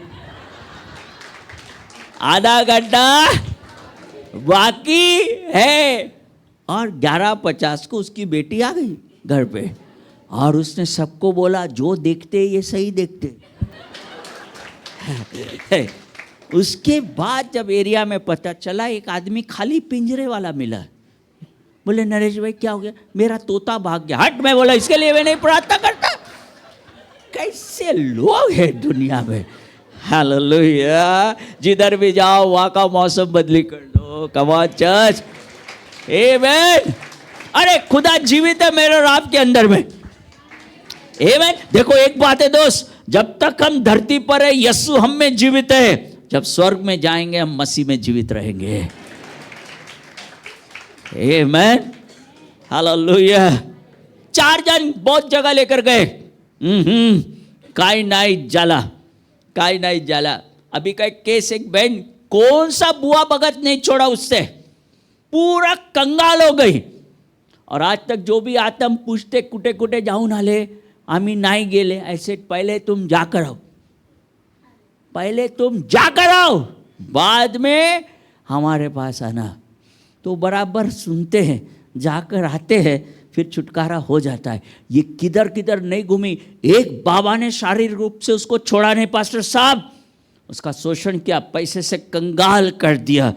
आधा घंटा बाकी है। और 11:50 को उसकी बेटी आ गई घर पे और उसने सबको बोला जो देखते ये सही देखते। उसके बाद जब एरिया में पता चला एक आदमी खाली पिंजरे वाला मिला। बोले नरेश भाई क्या हो गया? मेरा तोता भाग गया। हट, मैं बोला इसके लिए मैं नहीं प्रार्थना करता। कैसे लोग हैं दुनिया में। हालेलुया। जिधर भी जाओ वहां का मौसम बदली कर लो। कम ऑन चर्च, आमेन। अरे खुदा जीवित है मेरे और आपके अंदर में, आमेन। देखो एक बात है दोस्त, जब तक हम धरती पर है यीशु हम में जीवित है। जब स्वर्ग में जाएंगे हम मसीह में जीवित रहेंगे। आमेन, हालेलुया। 4 जन बहुत जगह लेकर गए, काई नहीं जाला, काई नहीं जाला। अभी का केस, एक बहन कौन सा बुआ भगत नहीं छोड़ा उससे, पूरा कंगाल हो गई। और आज तक जो भी आता हम पूछते कुटे कुटे जाऊन आले, आम्ही नहीं गेले। ऐसे पहले तुम जाकर आओ, पहले तुम जाकर आओ, बाद में हमारे पास आना। तो बराबर सुनते हैं, जाकर आते हैं, फिर छुटकारा हो जाता है। ये किधर किधर नहीं घूमी। एक बाबा ने शारीरिक रूप से उसको छोड़ा नहीं पास्टर साहब, उसका शोषण किया, पैसे से कंगाल कर दिया।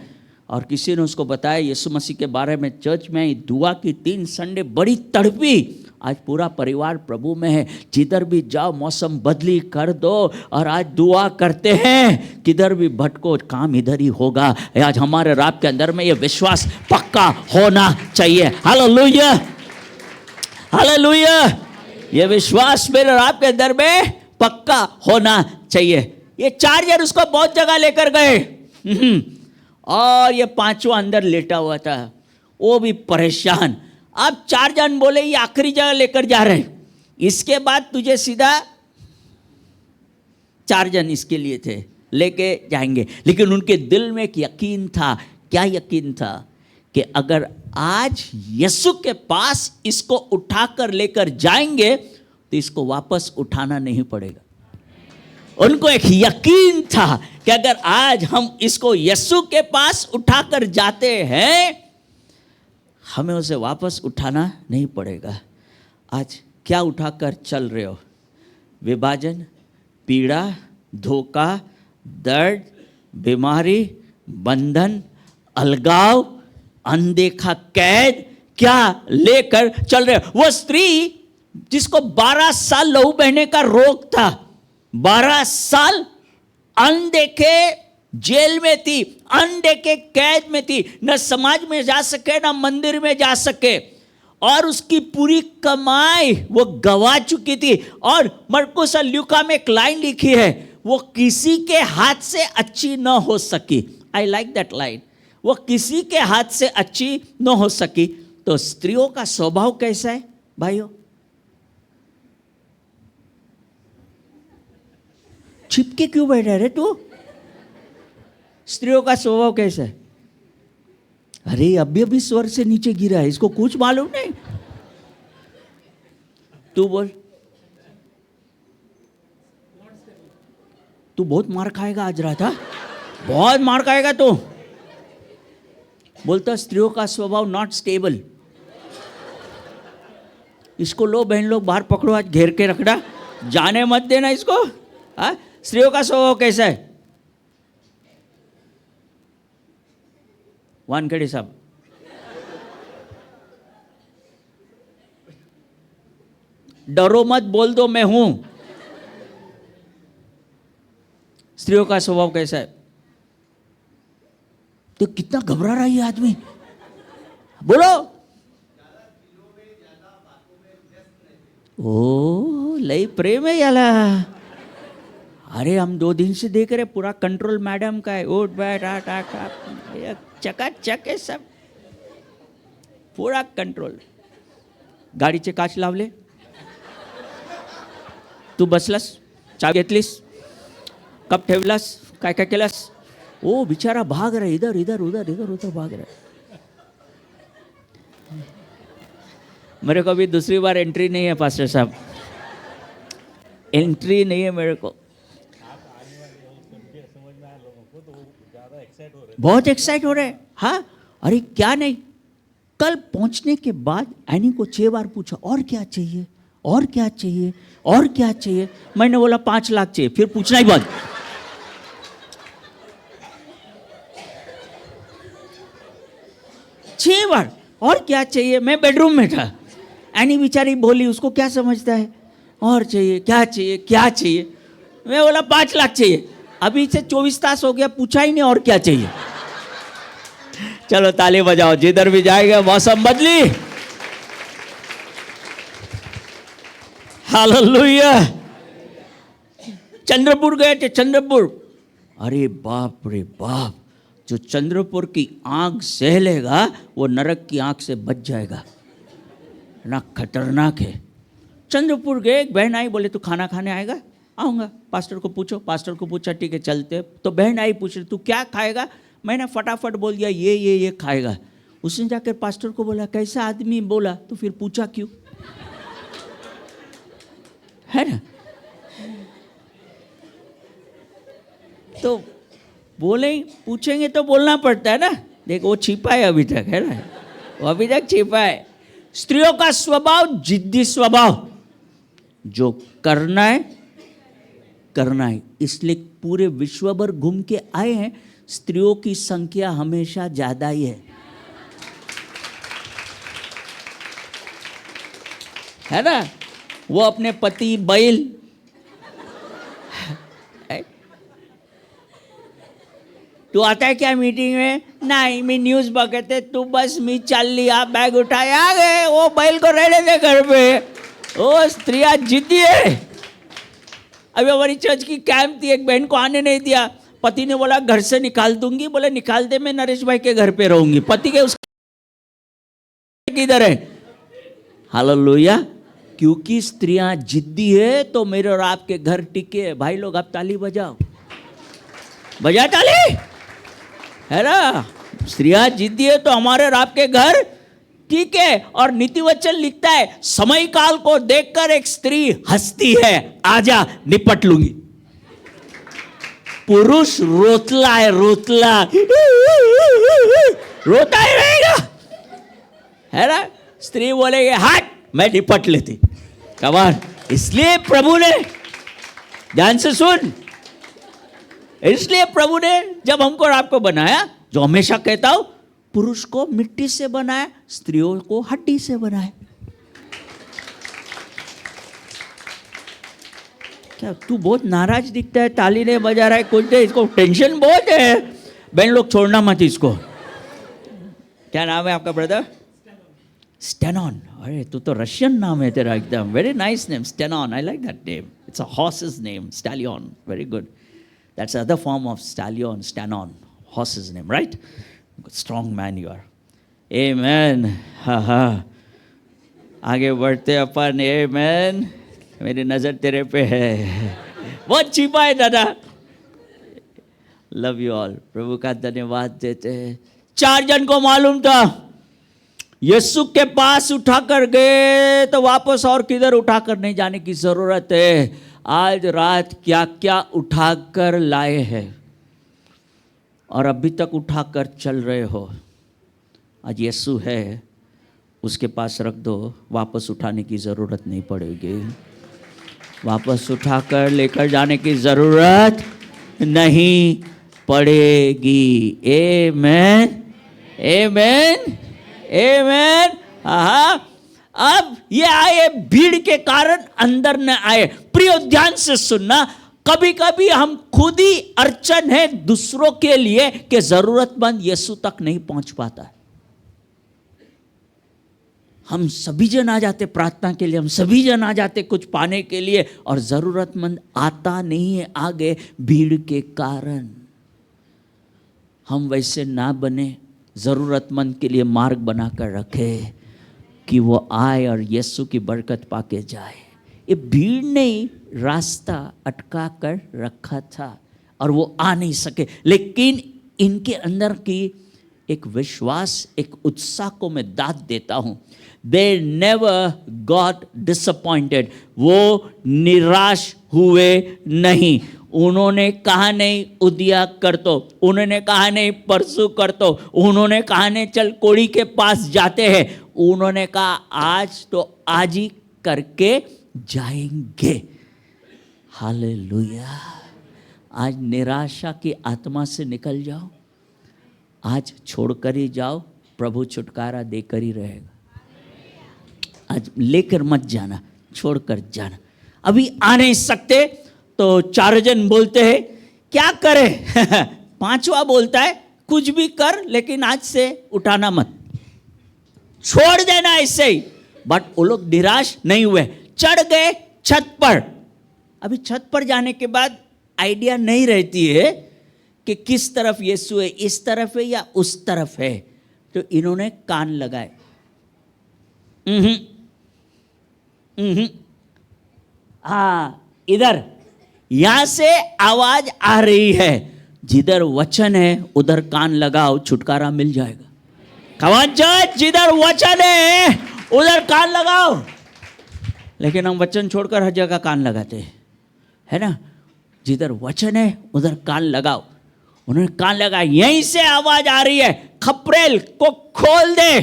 और किसी ने उसको बताया यीशु मसीह के बारे में, चर्च में दुआ की 3 संडे, बड़ी तड़पी। आज पूरा परिवार प्रभु में है। जिधर भी जाओ मौसम बदली कर दो और आज दुआ करते हैं, किधर भी भटको काम इधर ही होगा। आज हमारे रब के अंदर में ये विश्वास पक्का होना चाहिए। Hallelujah, hallelujah. ये विश्वास मेरे रब के अंदर में पक्का होना चाहिए। ये 4 जन उसको बहुत जगह लेकर गए और ये 5वां अंदर लेटा हुआ था, वो भी परेशान। अब 4 जन बोले ये आखिरी जगह लेकर जा रहे हैं, इसके बाद तुझे सीधा 4 जन इसके लिए थे, लेके जाएंगे। लेकिन उनके दिल में एक यकीन था। क्या यकीन था? कि अगर आज यीशु के पास इसको उठाकर लेकर जाएंगे तो इसको वापस उठाना नहीं पड़ेगा। उनको एक यकीन था कि अगर आज हम इसको यीशु के पास उठाकर जाते हैं, हमें उसे वापस उठाना नहीं पड़ेगा। आज क्या उठाकर चल रहे हो? विभाजन, पीड़ा, धोखा, दर्द, बीमारी, बंधन, अलगाव, अनदेखा कैद, क्या लेकर चल रहे हो? वो स्त्री जिसको 12 साल लहू बहने का रोग था, 12 साल अनदेखे जेल में थी, अनदेखे कैद में थी, न समाज में जा सके न मंदिर में जा सके, और उसकी पूरी कमाई वो गवा चुकी थी। और मरकुस और ल्यूका में एक लाइन लिखी है, वो किसी के हाथ से अच्छी न हो सकी। आई लाइक दैट लाइन, वो किसी के हाथ से अच्छी न हो सकी। तो स्त्रियों का स्वभाव कैसा है भाइयों? छिपके क्यों बैठा रे तू? स्त्रियों का स्वभाव कैसा है? अरे अभी अभी स्वर से नीचे गिरा है, इसको कुछ मालूम नहीं। तू बोल, तू बहुत मार खाएगा आज रात। बहुत मार खाएगा तू। बोलता स्त्रियों का स्वभाव नॉट स्टेबल। इसको लो बहन लोग बाहर पकड़ो, आज घेर के रखना, जाने मत देना इसको। हाँ, स्त्रियों का स्वभाव कैसा है? वानखेड़े साहब, डरो मत, बोल दो मैं हूं। स्त्रियों का स्वभाव कैसा है? तो कितना घबरा रहा है ये आदमी, बोलो। ओ लई प्रेम है याला। अरे हम 2 दिन से देख रहे, पूरा कंट्रोल मैडम का है, उठ बैठ चकाचक है सब, पूरा कंट्रोल। गाडीचे काच लावले, तू बसलास, चावी घेतलीस, कप ठेवलास, काय काय केलास? ओ बिचारा भाग रहा है, इधर इधर उधर इधर उधर भाग रहा है। मेरे को अभी दूसरी बार एंट्री नहीं है पास्टर साहब, एंट्री नहीं है मेरे को। बहुत एक्साइट हो रहे हैं। हाँ, अरे क्या नहीं, कल पहुंचने के बाद एनी को 6 बार पूछा और क्या चाहिए, और क्या चाहिए, और क्या चाहिए। मैंने बोला 5 लाख चाहिए, फिर पूछना ही बंद। छह बार और क्या चाहिए। मैं बेडरूम में था, एनी बेचारी बोली, उसको क्या समझता है, और चाहिए, क्या चाहिए, क्या चाहिए। मैं बोला 5 लाख चाहिए। अभी से 24 तास हो गया, पूछा ही नहीं और क्या चाहिए। चलो ताली बजाओ, जिधर भी जाएगा मौसम बदली। हालेलुया। चंद्रपुर गए थे, चंद्रपुर। अरे बाप रे बाप, जो चंद्रपुर की आग सह लेगा वो नरक की आग से बच जाएगा, ना खतरनाक है। चंद्रपुर गए, एक बहन आई, बोले तू खाना खाने आएगा? आऊँगा। पास्टर को पूछो, पास्टर को पूछा, ठीक है चलते। तो बहन आई, पूछ रही तू क्या खाएगा? मैंने फटाफट बोल दिया ये खाएगा। उसने जाकर पास्टर को बोला कैसा आदमी बोला, तो फिर पूछा क्यों? है ना? तो बोले, पूछेंगे तो बोलना पड़ता है ना। देखो वो छिपा है अभी तक, है ना, वो अभी तक छिपा है। स्त्रियों का स्वभाव जिद्दी स्वभाव, जो करना है करना है। इसलिए पूरे विश्व भर घूम के आए हैं, स्त्रियों की संख्या हमेशा ज्यादा ही है ना। वो अपने पति बैल, तू आता है क्या मीटिंग में? नहीं, मी न्यूज बघते, तू बस मी चालली, आप बैग उठाए आ गए। वो बैल को रहने दे घर पे। वो स्त्रियां जिद्दी है। अभी हमारी चर्च की कैंप थी, एक बहन को आने नहीं दिया। पति ने बोला घर से निकाल दूंगी। बोले निकाल दे, मैं नरेश भाई के घर पे रहूंगी। पति के उसके किधर है? हालेलुया। क्योंकि स्त्रियां जिद्दी है तो मेरे और आपके घर टिके। भाई लोग आप ताली बजाओ, बजा ताली, है ना। स्त्रियां जिद्दी है तो हमारे और आपके घर ठीक है। और नीतिवचन लिखता है, समय काल को देखकर एक स्त्री हंसती है, आजा निपट लूंगी। पुरुष रोतला है, रोतला, रोता ही रहेगा, है ना। स्त्री बोलेगी हट, मैं निपट लेती। कमान। इसलिए प्रभु ने, ध्यान से सुन, इसलिए प्रभु ने जब हमको और आपको बनाया, जो हमेशा कहता हूं, पुरुष को मिट्टी से बनाया, स्त्रियों को हड्डी से बनाया। क्या तू बहुत नाराज दिखता है, ताली नहीं बजा रहा है कुछ दे, इसको टेंशन बहुत है। बहन लोग छोड़ना मत इसको। क्या नाम है आपका ब्रदर? स्टेनॉन। अरे तू तो रशियन नाम है तेरा एकदम। Very nice name, Stanon. I like that name. It's a horse's name, stallion. Very good. That's other form of stallion, Stanon, horse's name, right? Strong man you are. Amen. हाँ हाँ, आगे बढ़ते अपन। आमेन। मेरी नजर तेरे पे है, बहुत छिपा है दादा। Love you all. प्रभु का धन्यवाद देते हैं। 4 जन को मालूम था यीशु के पास उठाकर गए तो वापस और किधर उठाकर नहीं जाने की जरूरत है। आज रात क्या क्या उठाकर लाए हैं और अभी तक उठाकर चल रहे हो। आज यीशु है, उसके पास रख दो, वापस उठाने की ज़रूरत नहीं पड़ेगी, वापस उठाकर लेकर जाने की ज़रूरत नहीं पड़ेगी। आमेन, आमेन, आमेन। हाँ, अब ये आए भीड़ के कारण अंदर न आए। प्रिय, ध्यान से सुनना, कभी कभी हम खुद ही अड़चन है दूसरों के लिए कि जरूरतमंद यीशु तक नहीं पहुंच पाता है। हम सभी जन आ जाते प्रार्थना के लिए, हम सभी जन आ जाते कुछ पाने के लिए, और जरूरतमंद आता नहीं है आगे भीड़ के कारण। हम वैसे ना बने, जरूरतमंद के लिए मार्ग बनाकर रखे कि वो आए और यीशु की बरकत पाके जाए। ये भीड़ ने रास्ता अटका कर रखा था और वो आ नहीं सके, लेकिन इनके अंदर की एक विश्वास, एक उत्साह को मैं दाद देता हूँ। दे नेवर गॉट डिसअपॉइंटेड, वो निराश हुए नहीं। उन्होंने कहा नहीं उदिया कर दो, उन्होंने कहा नहीं परसों कर दो, उन्होंने कहा नहीं चल कोड़ी के पास जाते हैं, उन्होंने कहा आज तो आज ही करके जाएंगे। हालेलुया। आज निराशा की आत्मा से निकल जाओ, आज छोड़कर ही जाओ, प्रभु छुटकारा देकर ही रहेगा। आज लेकर मत जाना, छोड़कर जाना। अभी आ नहीं सकते तो 4 जन बोलते हैं क्या करें? 5वां बोलता है कुछ भी कर, लेकिन आज से उठाना मत, छोड़ देना ऐसे ही। बट वो लोग निराश नहीं हुए, चढ़ गए छत पर। अभी छत पर जाने के बाद आइडिया नहीं रहती है कि किस तरफ यीशु है, इस तरफ है या उस तरफ है। तो इन्होंने कान लगाए। हाँ, इधर, यहां से आवाज आ रही है, जिधर वचन है उधर कान लगाओ, छुटकारा मिल जाएगा। कमान चर्च, जिधर वचन है उधर कान लगाओ। लेकिन हम वचन छोड़कर हर जगह कान लगाते हैं, है ना। जिधर वचन है उधर कान लगाओ। उन्होंने कान लगाया, यहीं से आवाज आ रही है, खपरेल को खोल दे।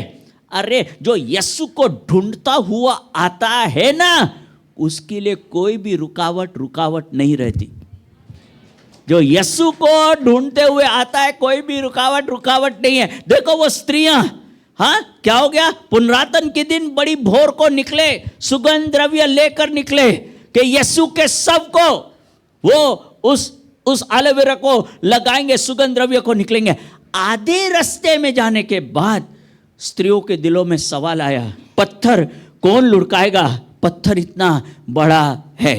अरे जो यीशु को ढूंढता हुआ आता है ना, उसके लिए कोई भी रुकावट नहीं रहती। जो यीशु को ढूंढते हुए आता है, कोई भी रुकावट नहीं है। देखो वो स्त्रियां, हाँ क्या हो गया, पुनरातन के दिन बड़ी भोर को निकले, सुगंध द्रव्य लेकर निकले कि यीशु के शव को वो उस एलोवेरा को लगाएंगे, सुगंध द्रव्य को निकलेंगे। आधे रास्ते में जाने के बाद स्त्रियों के दिलों में सवाल आया, पत्थर कौन लुढ़काएगा? पत्थर इतना बड़ा है,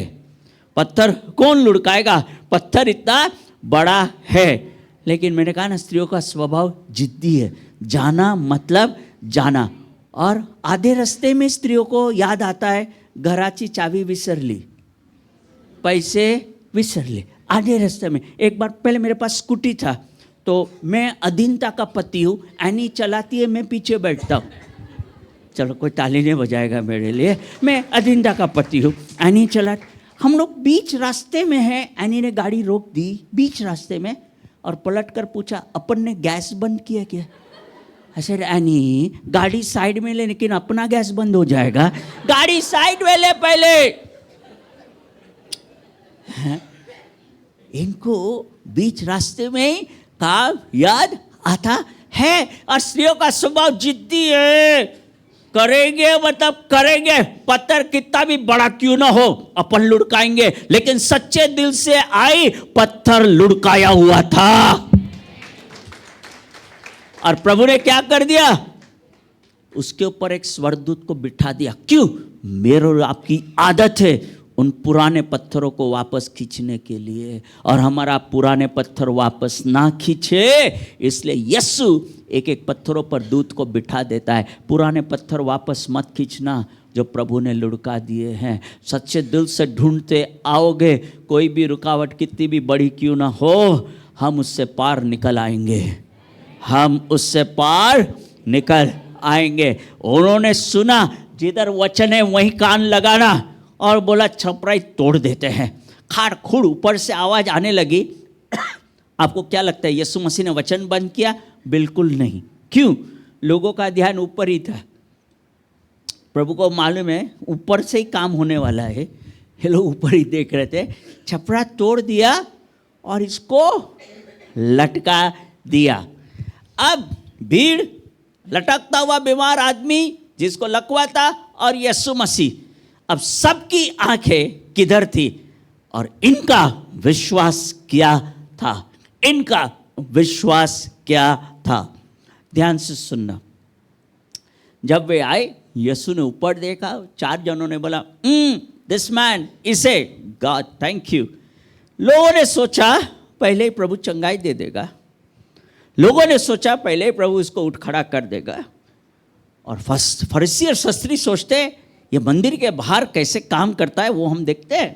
पत्थर कौन लुढ़काएगा? पत्थर इतना बड़ा है। लेकिन मैंने कहा ना, स्त्रियों का स्वभाव जिद्दी है, जाना मतलब जाना। और आधे रास्ते में स्त्रियों को याद आता है, घराची चाबी विसरली, पैसे विसरले। आधे रास्ते में एक बार पहले मेरे पास स्कूटी था, तो मैं अधीनता का पति हूँ, एनी चलाती है, मैं पीछे बैठता हूँ। चलो कोई ताली नहीं बजाएगा मेरे लिए, मैं अधीनता का पति हूँ। एनी चला, हम लोग बीच रास्ते में हैं, एनी ने गाड़ी रोक दी बीच रास्ते में और पलट कर पूछा, अपन ने गैस बंद किया क्या? ऐसे एनी गाड़ी साइड में ले, लेकिन अपना गैस बंद हो जाएगा, गाड़ी साइड में ले पहले। इनको बीच रास्ते में काम याद आता है। और स्त्रियों का स्वभाव जिद्दी है, करेंगे मतलब करेंगे, पत्थर कितना भी बड़ा क्यों ना हो अपन लुढ़काएंगे। लेकिन सच्चे दिल से आई, पत्थर लुढ़काया हुआ था। और प्रभु ने क्या कर दिया? उसके ऊपर एक स्वर्गदूत को बिठा दिया। क्यों? मेरे और आपकी आदत है उन पुराने पत्थरों को वापस खींचने के लिए, और हमारा पुराने पत्थर वापस ना खींचे, इसलिए यीशु एक एक पत्थरों पर दूत को बिठा देता है। पुराने पत्थर वापस मत खींचना जो प्रभु ने लुढ़का दिए हैं। सच्चे दिल से ढूंढते आओगे, कोई भी रुकावट कितनी भी बड़ी क्यों ना हो, हम उससे पार निकल आएंगे, हम उससे पार निकल आएंगे। उन्होंने सुना, जिधर वचन है वहीं कान लगाना, और बोला छपराई तोड़ देते हैं। खाड़ खुड़ ऊपर से आवाज आने लगी। आपको क्या लगता है यीशु मसीह ने वचन बंद किया? बिल्कुल नहीं। क्यों? लोगों का ध्यान ऊपर ही था। प्रभु को मालूम है ऊपर से ही काम होने वाला है, ये लोग ऊपर ही देख रहे थे। छपरा तोड़ दिया और इसको लटका दिया। अब भीड़, लटकता हुआ बीमार आदमी जिसको लकवा था, और यीशु मसीह, अब सबकी आंखें किधर थी? और इनका विश्वास क्या था? इनका विश्वास क्या था? ध्यान से सुनना। जब वे आए, यीशु ने ऊपर देखा, 4 जनों ने बोला दिस मैन, इसे, गॉड थैंक यू। लोगों ने सोचा पहले ही प्रभु चंगाई दे देगा, लोगों ने सोचा पहले ही प्रभु इसको उठ खड़ा कर देगा। और फरीसी और शास्त्री सोचते ये मंदिर के बाहर कैसे काम करता है वो हम देखते हैं।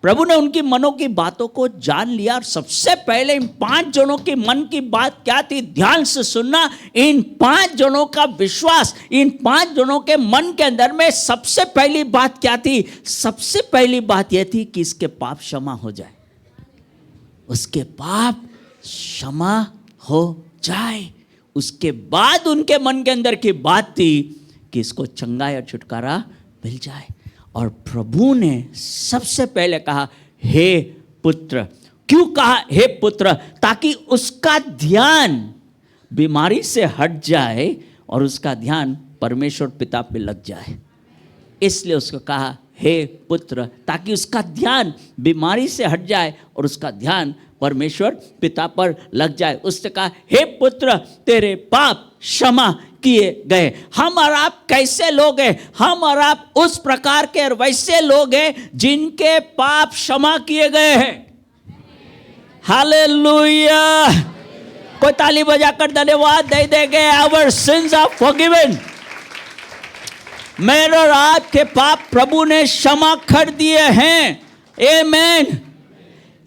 प्रभु ने उनकी मनों की बातों को जान लिया, और सबसे पहले इन 5 जनों के मन की बात क्या थी? ध्यान से सुनना। इन 5 जनों का विश्वास, इन 5 जनों के मन के अंदर में सबसे पहली बात क्या थी? सबसे पहली बात यह थी कि इसके पाप क्षमा हो जाए, उसके पाप क्षमा हो जाए। उसके बाद उनके मन के अंदर की बात थी कि इसको चंगाई और छुटकारा मिल जाए। और प्रभु ने सबसे पहले कहा हे पुत्र। क्यों कहा हे पुत्र? ताकि उसका ध्यान बीमारी से हट जाए और उसका ध्यान परमेश्वर पिता पे लग जाए। इसलिए उसको कहा हे पुत्र, ताकि उसका ध्यान बीमारी से हट जाए और उसका ध्यान परमेश्वर पिता पर लग जाए। उसने कहा हे पुत्र, तेरे पाप क्षमा किए गए। हम और आप कैसे लोग हैं? हम और आप उस प्रकार के और वैसे लोग हैं जिनके पाप क्षमा किए गए हैं। हालेलुया! कोई ताली बजाकर धन्यवाद दे देंगे। Our sins are forgiven. मेरे और आपके पाप प्रभु ने क्षमा कर दिए हैं। आमेन।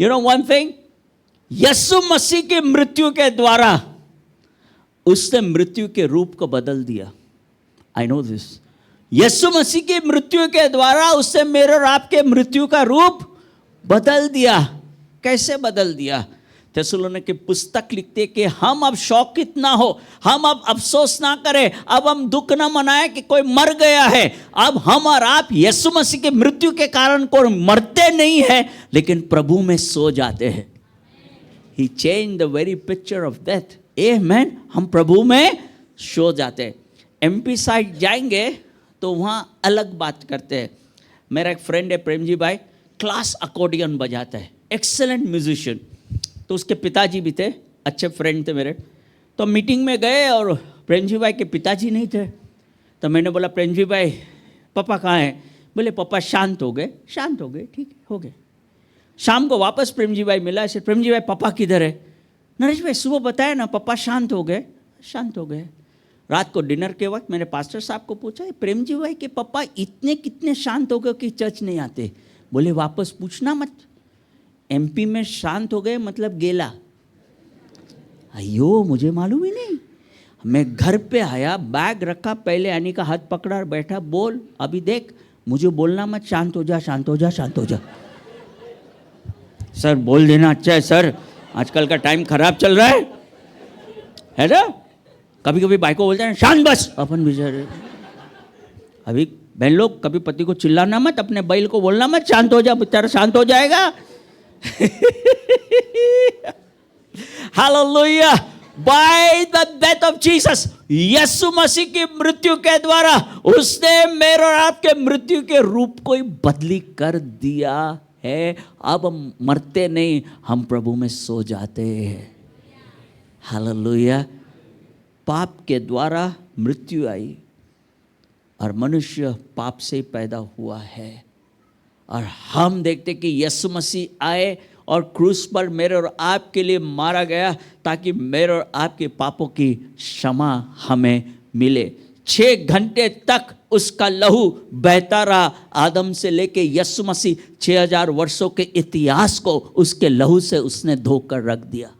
यू नो वन थिंग, यीशु मसीह की मृत्यु के द्वारा उसने मृत्यु के रूप को बदल दिया। I know this. यीशु मसीह की मृत्यु के द्वारा उसने मेरे और आपके मृत्यु का रूप बदल दिया। कैसे बदल दिया? थिस्सलुनीके की पुस्तक लिखते कि हम अब शौकित ना हो, हम अब अफसोस ना करें, अब हम दुख ना मनाएं कि कोई मर गया है। अब हम और आप यीशु मसीह की मृत्यु के कारण कोई मरते नहीं है, लेकिन प्रभु में सो जाते हैं। He changed the very picture of death. Amen. हम प्रभु में सो जाते हैं। MP साइड जाएंगे तो वहाँ अलग बात करते हैं। मेरा एक फ्रेंड है प्रेम जी भाई, क्लास अकॉर्डियन बजाता है, एक्सेलेंट म्यूजिशियन। तो उसके पिताजी भी थे, अच्छे फ्रेंड थे मेरे। तो मीटिंग में गए और प्रेम जी भाई के पिताजी नहीं थे। तो मैंने बोला प्रेम जी भाई पापा कहाँ हैं? बोले पापा शांत हो गए। शांत हो गए, ठीक है, हो गए। शाम को वापस प्रेम जी भाई मिला। ऐसे प्रेम जी भाई पापा किधर है? नरेश भाई सुबह बताया ना पापा शांत हो गए। शांत हो गए। रात को डिनर के वक्त मैंने पास्टर साहब को पूछा प्रेम जी भाई के पापा इतने कितने शांत हो गए कि चर्च नहीं आते? बोले वापस पूछना मत, MP में शांत हो गए मतलब गेला। अयो मुझे मालूम ही नहीं। मैं घर पे आया, बैग रखा, पहले आनी का हाथ पकड़ा और बैठा, बोल अभी देख, मुझे बोलना मत, शांत हो जा, शांत हो जा, शांत हो जा। सर बोल देना अच्छा है सर, आजकल का टाइम खराब चल रहा है ना। कभी कभी भाई को बोलते हैं शांत बस, अपन बेचारे। अभी बहन लोग कभी पति को चिल्लाना मत, अपने बैल को बोलना मत शांत हो जा, बेचारा शांत हो जाएगा। Hallelujah. By the death of Jesus, Yeshu मसीह की मृत्यु के द्वारा उसने मेरे और आपके मृत्यु के रूप को ही बदली कर दिया है। अब हम मरते नहीं, हम प्रभु में सो जाते हैं। हालेलुया। पाप के द्वारा मृत्यु आई और मनुष्य पाप से पैदा हुआ है। और हम देखते कि यीशु मसीह आए और क्रूस पर मेरे और आपके लिए मारा गया ताकि मेरे और आपके पापों की क्षमा हमें मिले। 6 घंटे तक उसका लहू बहता रहा, आदम से लेके यीशु मसीह 6000 वर्षों के इतिहास को उसके लहू से उसने धोकर रख दिया।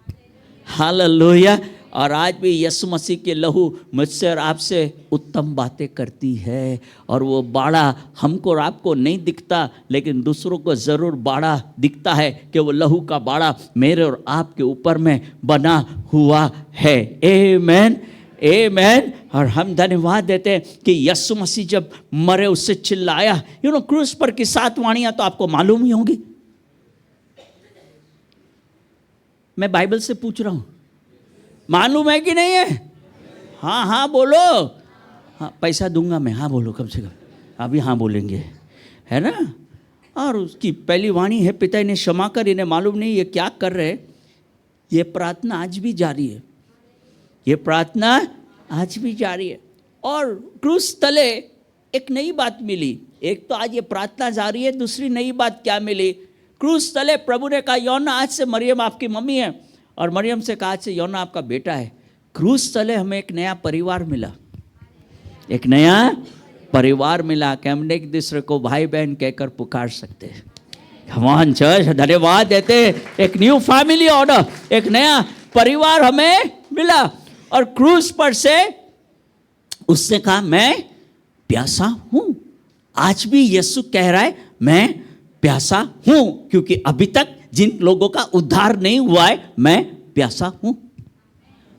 हालेलुया। और आज भी यीशु मसीह के लहू मुझसे और आपसे उत्तम बातें करती है। और वो बाड़ा हमको और आपको नहीं दिखता, लेकिन दूसरों को ज़रूर बाड़ा दिखता है कि वो लहू का बाड़ा मेरे और आपके ऊपर में बना हुआ है। आमेन, आमेन। और हम धन्यवाद देते हैं कि यीशु मसीह जब मरे उससे चिल्लाया, क्रूस पर की 7 वाणियां तो आपको मालूम ही होंगी। मैं बाइबल से पूछ रहा हूं, मालूम है कि नहीं है? हाँ हाँ बोलो। हाँ, पैसा दूंगा मैं, हाँ बोलो कम से कम, अभी हाँ बोलेंगे, है ना। और उसकी पहली वाणी है, पिता इन्हें क्षमा कर, इन्हें मालूम नहीं ये क्या कर रहे। ये प्रार्थना आज भी जारी है, ये प्रार्थना आज भी जारी है। और क्रूस तले एक नई बात मिली। एक तो आज ये प्रार्थना जारी है, दूसरी नई बात क्या मिली? क्रूस तले प्रभु ने कहा, यौना आज से मरियम आपकी मम्मी है, और मरियम से कहा आज से यौना आपका बेटा है। क्रूस तले हमें एक नया परिवार मिला, एक नया परिवार मिला कि हमने एक दूसरे को भाई बहन कहकर पुकार सकते हैं। भगवान चर्च धन्यवाद देते, एक न्यू फैमिली ऑर्डर, एक नया परिवार हमें मिला। और क्रूस पर से उसने कहा मैं प्यासा हूं। आज भी यीशु कह रहा है मैं प्यासा हूं, क्योंकि अभी तक जिन लोगों का उद्धार नहीं हुआ है, मैं प्यासा हूं।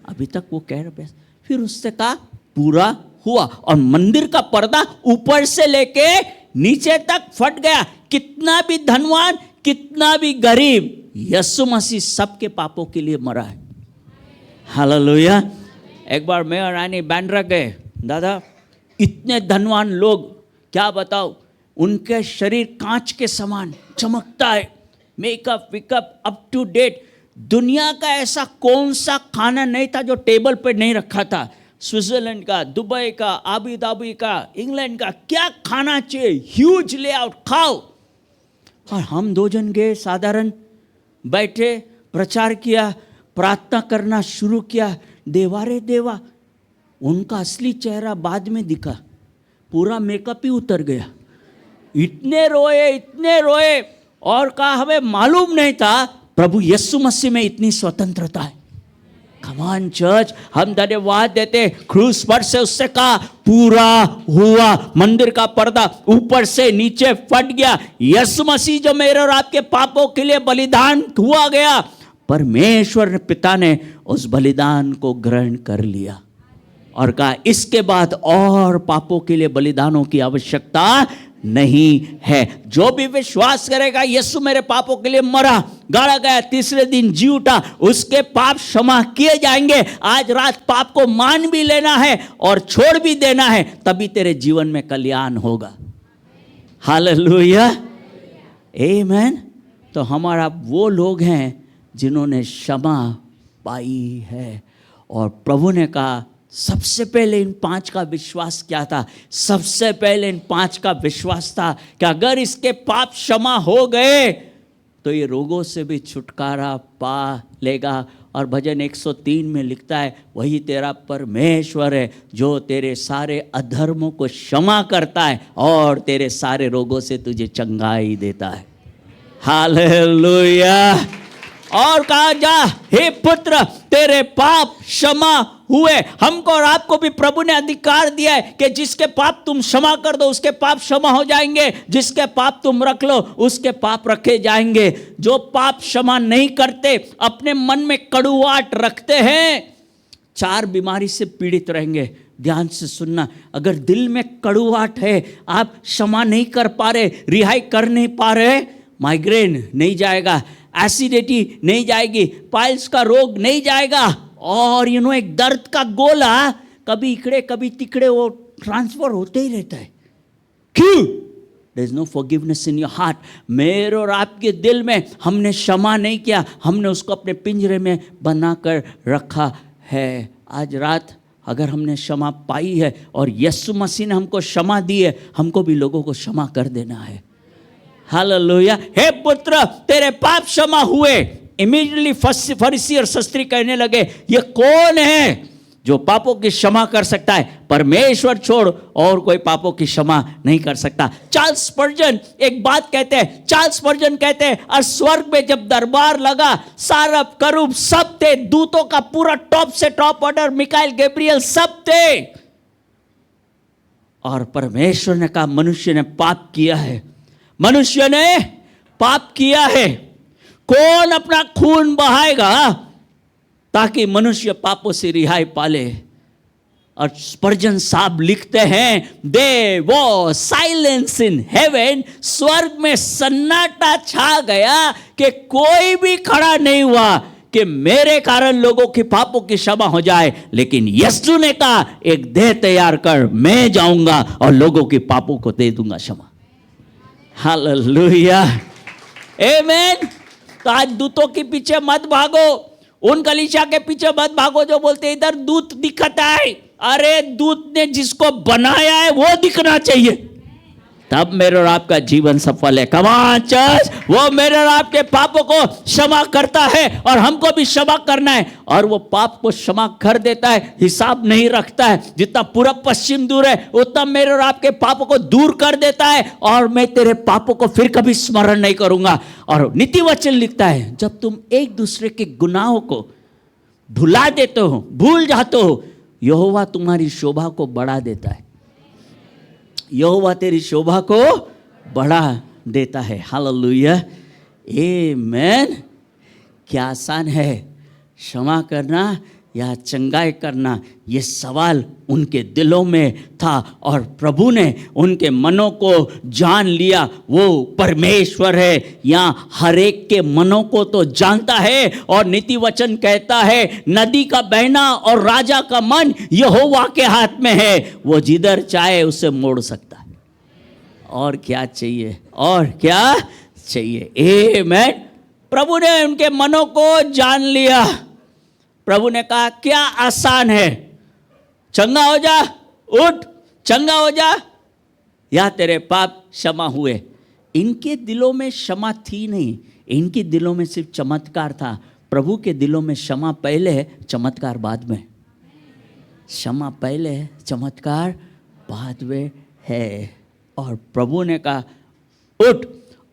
अभी तक वो कह रहा प्यासा। फिर उससे कहा पूरा हुआ, और मंदिर का पर्दा ऊपर से लेके नीचे तक फट गया। कितना भी धनवान, कितना भी गरीब, यीशु मसीह सबके पापों के लिए मरा है। हालेलुया। एक बार मैं और रानी बांद्रा गए, दादा इतने धनवान लोग, क्या बताओ, उनके शरीर कांच के समान चमकता है, मेकअप विकअप अप टू डेट। दुनिया का ऐसा कौन सा खाना नहीं था जो टेबल पे नहीं रखा था। स्विट्जरलैंड का, दुबई का, आबू धाबी का, इंग्लैंड का, क्या खाना चाहिए, ह्यूज लेआउट, खाओ। और हम 2 जन गए, साधारण बैठे, प्रचार किया, प्रार्थना करना शुरू किया। देवा रे देवा, उनका असली चेहरा बाद में दिखा, पूरा मेकअप ही उतर गया। इतने रोए और कहा हमें मालूम नहीं था प्रभु यीशु मसीह में इतनी स्वतंत्रता है। कम ऑन चर्च, हम धन्यवाद देते। क्रूस पर से उससे कहा पूरा हुआ, मंदिर का पर्दा ऊपर से नीचे फट गया। यीशु मसीह जो मेरे और आपके पापों के लिए बलिदान हुआ गया, परमेश्वर पिता ने उस बलिदान को ग्रहण कर लिया और कहा इसके बाद और पापों के लिए बलिदानों की आवश्यकता नहीं है। जो भी विश्वास करेगा यीशु मेरे पापों के लिए मरा, गाड़ा गया, तीसरे दिन जी उठा, उसके पाप क्षमा किए जाएंगे। आज रात पाप को मान भी लेना है और छोड़ भी देना है, तभी तेरे जीवन में कल्याण होगा। हालेलुया, आमेन। तो हमारा वो लोग हैं जिन्होंने क्षमा पाई है। और प्रभु ने कहा सबसे पहले इन 5 का विश्वास क्या था? सबसे पहले इन 5 का विश्वास था कि अगर इसके पाप क्षमा हो गए तो ये रोगों से भी छुटकारा पा लेगा। और भजन 103 में लिखता है वही तेरा परमेश्वर है जो तेरे सारे अधर्मों को क्षमा करता है और तेरे सारे रोगों से तुझे चंगाई देता है। हालेलुया। और कहा जा हे पुत्र तेरे पाप क्षमा हुए। हमको और आपको भी प्रभु ने अधिकार दिया है कि जिसके पाप तुम क्षमा कर दो उसके पाप क्षमा हो जाएंगे, जिसके पाप तुम रख लो उसके पाप रखे जाएंगे। जो पाप क्षमा नहीं करते, अपने मन में कड़ुवाहट रखते हैं, 4 बीमारी से पीड़ित रहेंगे। ध्यान से सुनना, अगर दिल में कड़ुवाहट है, आप क्षमा नहीं कर पा रहे, रिहाई कर नहीं पा रहे, माइग्रेन नहीं जाएगा, एसिडिटी नहीं जाएगी, पाइल्स का रोग नहीं जाएगा, और एक दर्द का गोला कभी इकड़े कभी तिकड़े वो ट्रांसफर होते ही रहता है। क्यों? There is no forgiveness in your heart. मेरे और आपके दिल में हमने क्षमा नहीं किया, हमने उसको अपने पिंजरे में बना कर रखा है। आज रात अगर हमने क्षमा पाई है और यीशु मसीह ने हमको क्षमा दी है, हमको भी लोगों को क्षमा कर देना है। हालेलुया। हे पुत्र तेरे पाप क्षमा हुए। इमीडिएटली फरीसी और शास्त्री कहने लगे ये कौन है जो पापों की क्षमा कर सकता है? परमेश्वर छोड़ और कोई पापों की क्षमा नहीं कर सकता। चार्ल्स स्पर्जन एक बात कहते हैं, चार्ल्स स्पर्जन कहते हैं और स्वर्ग में जब दरबार लगा, सारब करूब सब थे, दूतों का पूरा टॉप से टॉप ऑर्डर, मिकाएल गैब्रियल सब थे, और परमेश्वर ने कहा मनुष्य ने पाप किया है, मनुष्य ने पाप किया है, कौन अपना खून बहाएगा ताकि मनुष्य पापों से रिहाई पाले? और स्पर्जन साहब लिखते हैं, दे वो साइलेंस इन हेवन, स्वर्ग में सन्नाटा छा गया कि कोई भी खड़ा नहीं हुआ कि मेरे कारण लोगों के पापों की क्षमा हो जाए। लेकिन यीशु ने कहा, एक देह तैयार कर, मैं जाऊंगा और लोगों के पापों को दे दूंगा क्षमा। हालेलुया, आमीन। तो आज दूतों के पीछे मत भागो, उन कलीसिया के पीछे मत भागो जो बोलते इधर दूत दिखता है। अरे दूत ने जिसको बनाया है वो दिखना चाहिए, तब मेरे और आपका जीवन सफल है। कम ऑन चर्च, वो मेरे और आपके पापों को क्षमा करता है और हमको भी क्षमा करना है, और वो पाप को क्षमा कर देता है, हिसाब नहीं रखता है। जितना पूरब पश्चिम दूर है उतना मेरे और आपके पापों को दूर कर देता है, और मैं तेरे पापों को फिर कभी स्मरण नहीं करूंगा। और नीति वचन लिखता है, जब तुम एक दूसरे के गुनाहों को भुला देते हो, भूल जाते हो, यहोवा तुम्हारी शोभा को बढ़ा देता है। यहोवा तेरी शोभा को बढ़ा देता है। हालेलुया, आमीन। क्या आसान है क्षमा करना या चंगाई करना, ये सवाल उनके दिलों में था, और प्रभु ने उनके मनों को जान लिया। वो परमेश्वर है, यहाँ हर एक के मनों को तो जानता है। और नीति वचन कहता है, नदी का बहना और राजा का मन यहोवा के हाथ में है, वो जिधर चाहे उसे मोड़ सकता है। और क्या चाहिए, और क्या चाहिए, आमीन। प्रभु ने उनके मनों को जान लिया। प्रभु ने कहा, क्या आसान है, चंगा हो जा, उठ, चंगा हो जा, या तेरे पाप क्षमा हुए। इनके दिलों में क्षमा थी नहीं, इनके दिलों में सिर्फ चमत्कार था। प्रभु के दिलों में क्षमा पहले है, चमत्कार बाद में। क्षमा पहले है, चमत्कार बाद में है। और प्रभु ने कहा, उठ,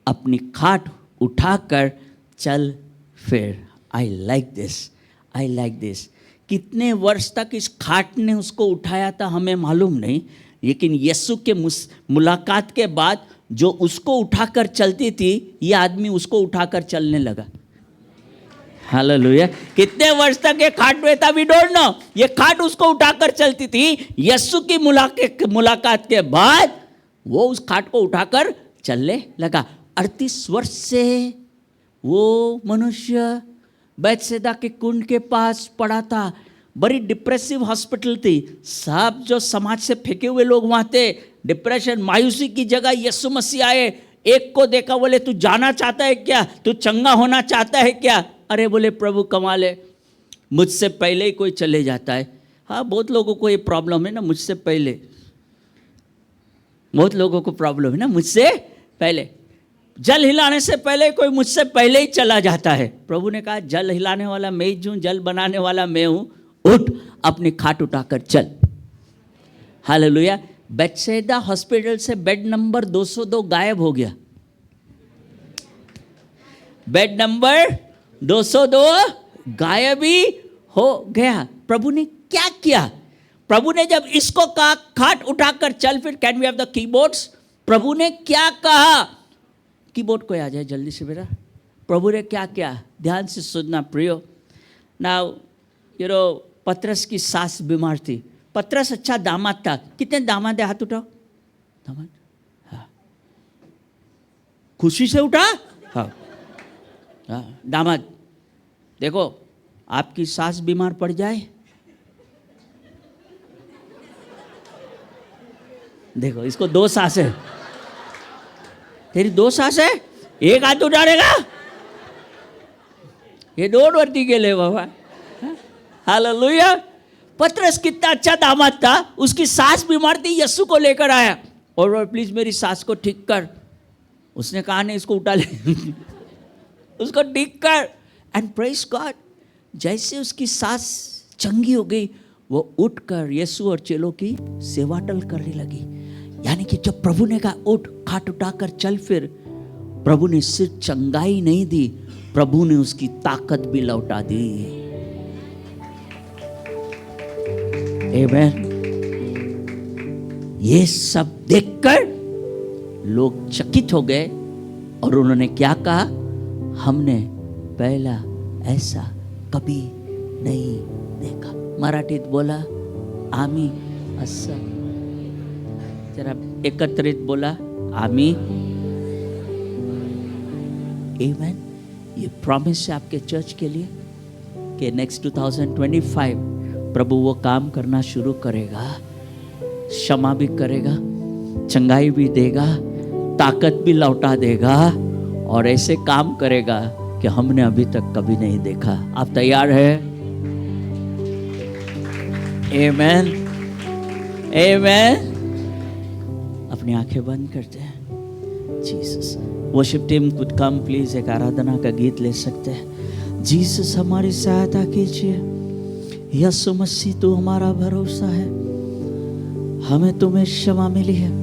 अपनी खाट उठाकर चल फिर। I like this, I like this. कितने वर्ष तक इस खाट ने उसको उठाया था हमें मालूम नहीं, लेकिन यीशु के मुलाकात के बाद जो उसको उठाकर चलती थी, ये आदमी उसको उठाकर चलने लगा। हालेलुया। कितने वर्ष तक ये खाट में था, वी डोंट नो। ये खाट उसको उठाकर चलती थी। यीशु की मुलाकात के बाद वो उस खाट को उठाकर चलने लगा। 38 वर्ष से वो मनुष्य बैतसैदा के कुंड के पास पड़ा था। बड़ी डिप्रेसिव हॉस्पिटल थी। सब जो समाज से फेंके हुए लोग वहाँ थे। डिप्रेशन, मायूसी की जगह यीशु मसीह आए। एक को देखा, बोले तू जाना चाहता है क्या, तू चंगा होना चाहता है क्या? अरे बोले प्रभु कमाल है, मुझसे पहले ही कोई चले जाता है। हाँ, बहुत लोगों को ये प्रॉब्लम है ना, मुझसे पहले। बहुत लोगों को प्रॉब्लम है ना, मुझसे पहले। जल हिलाने से पहले कोई मुझसे पहले ही चला जाता है। प्रभु ने कहा, जल हिलाने वाला मैं ही हूँ, जल बनाने वाला मैं हूँ। उठ, अपनी खाट उठाकर चल। हालेलुया। बैतसैदा हॉस्पिटल से बेड नंबर 202 गायब हो गया। बेड नंबर 202 गायब ही हो गया। प्रभु ने क्या किया? प्रभु ने जब इसको कहा खाट उठाकर चल फिर, can we have the keyboards? प्रभु ने क्या कहा? कीबोर्ड को आ जाए जल्दी से मेरा। प्रभु ने क्या किया? ध्यान से सुनना प्रियो। नाउ यू नो, पतरस की सास बीमार थी। पतरस अच्छा दामाद था। कितने दामाद है? हाथ उठाओ। दामाद, हाँ। खुशी से उठा। हाँ, हाँ, दामाद। देखो, आपकी सास बीमार पड़ जाए, देखो इसको 2 सास है। तेरी 2 सास है, एक हाथ उठाएगा, ये 2 वर्ती के लिए बाबा। हालेलुया। पतरस कितना अच्छा दामाद था। उसकी सास बीमार थी, यीशु को लेकर आया और प्लीज मेरी सास को ठीक कर। उसने कहा नहीं, इसको उठा ले उसको ठीक कर। एंड प्रेज गॉड, जैसे उसकी सास चंगी हो गई, वो उठकर यीशु और चेलों की सेवाटल करने लगी। यानी कि जब प्रभु ने कहा उठ, खाट उठाकर चल फिर, प्रभु ने सिर्फ चंगाई नहीं दी, प्रभु ने उसकी ताकत भी लौटा दी। आमेन। ये सब देखकर लोग चकित हो गए और उन्होंने क्या कहा? हमने पहला ऐसा कभी नहीं देखा। मराठीत बोला, आम्ही असं जरा एकत्रित बोला, आम्ही। आमेन। ये प्रॉमिस है आपके चर्च के लिए कि नेक्स्ट 2025 प्रभु वो काम करना शुरू करेगा, क्षमा भी करेगा, चंगाई भी देगा, ताकत भी लौटा देगा और ऐसे काम करेगा कि हमने अभी तक कभी नहीं देखा। आप तैयार हैं? आमेन, आमेन। अपनी आंखें बंद करते हैं। Jesus, worship team could come please, एक आराधना का गीत ले सकते हैं। जीसस हमारी सहायता कीजिए। यीशु मसीह तू हमारा भरोसा है, हमें तुम्हें क्षमा मिली है।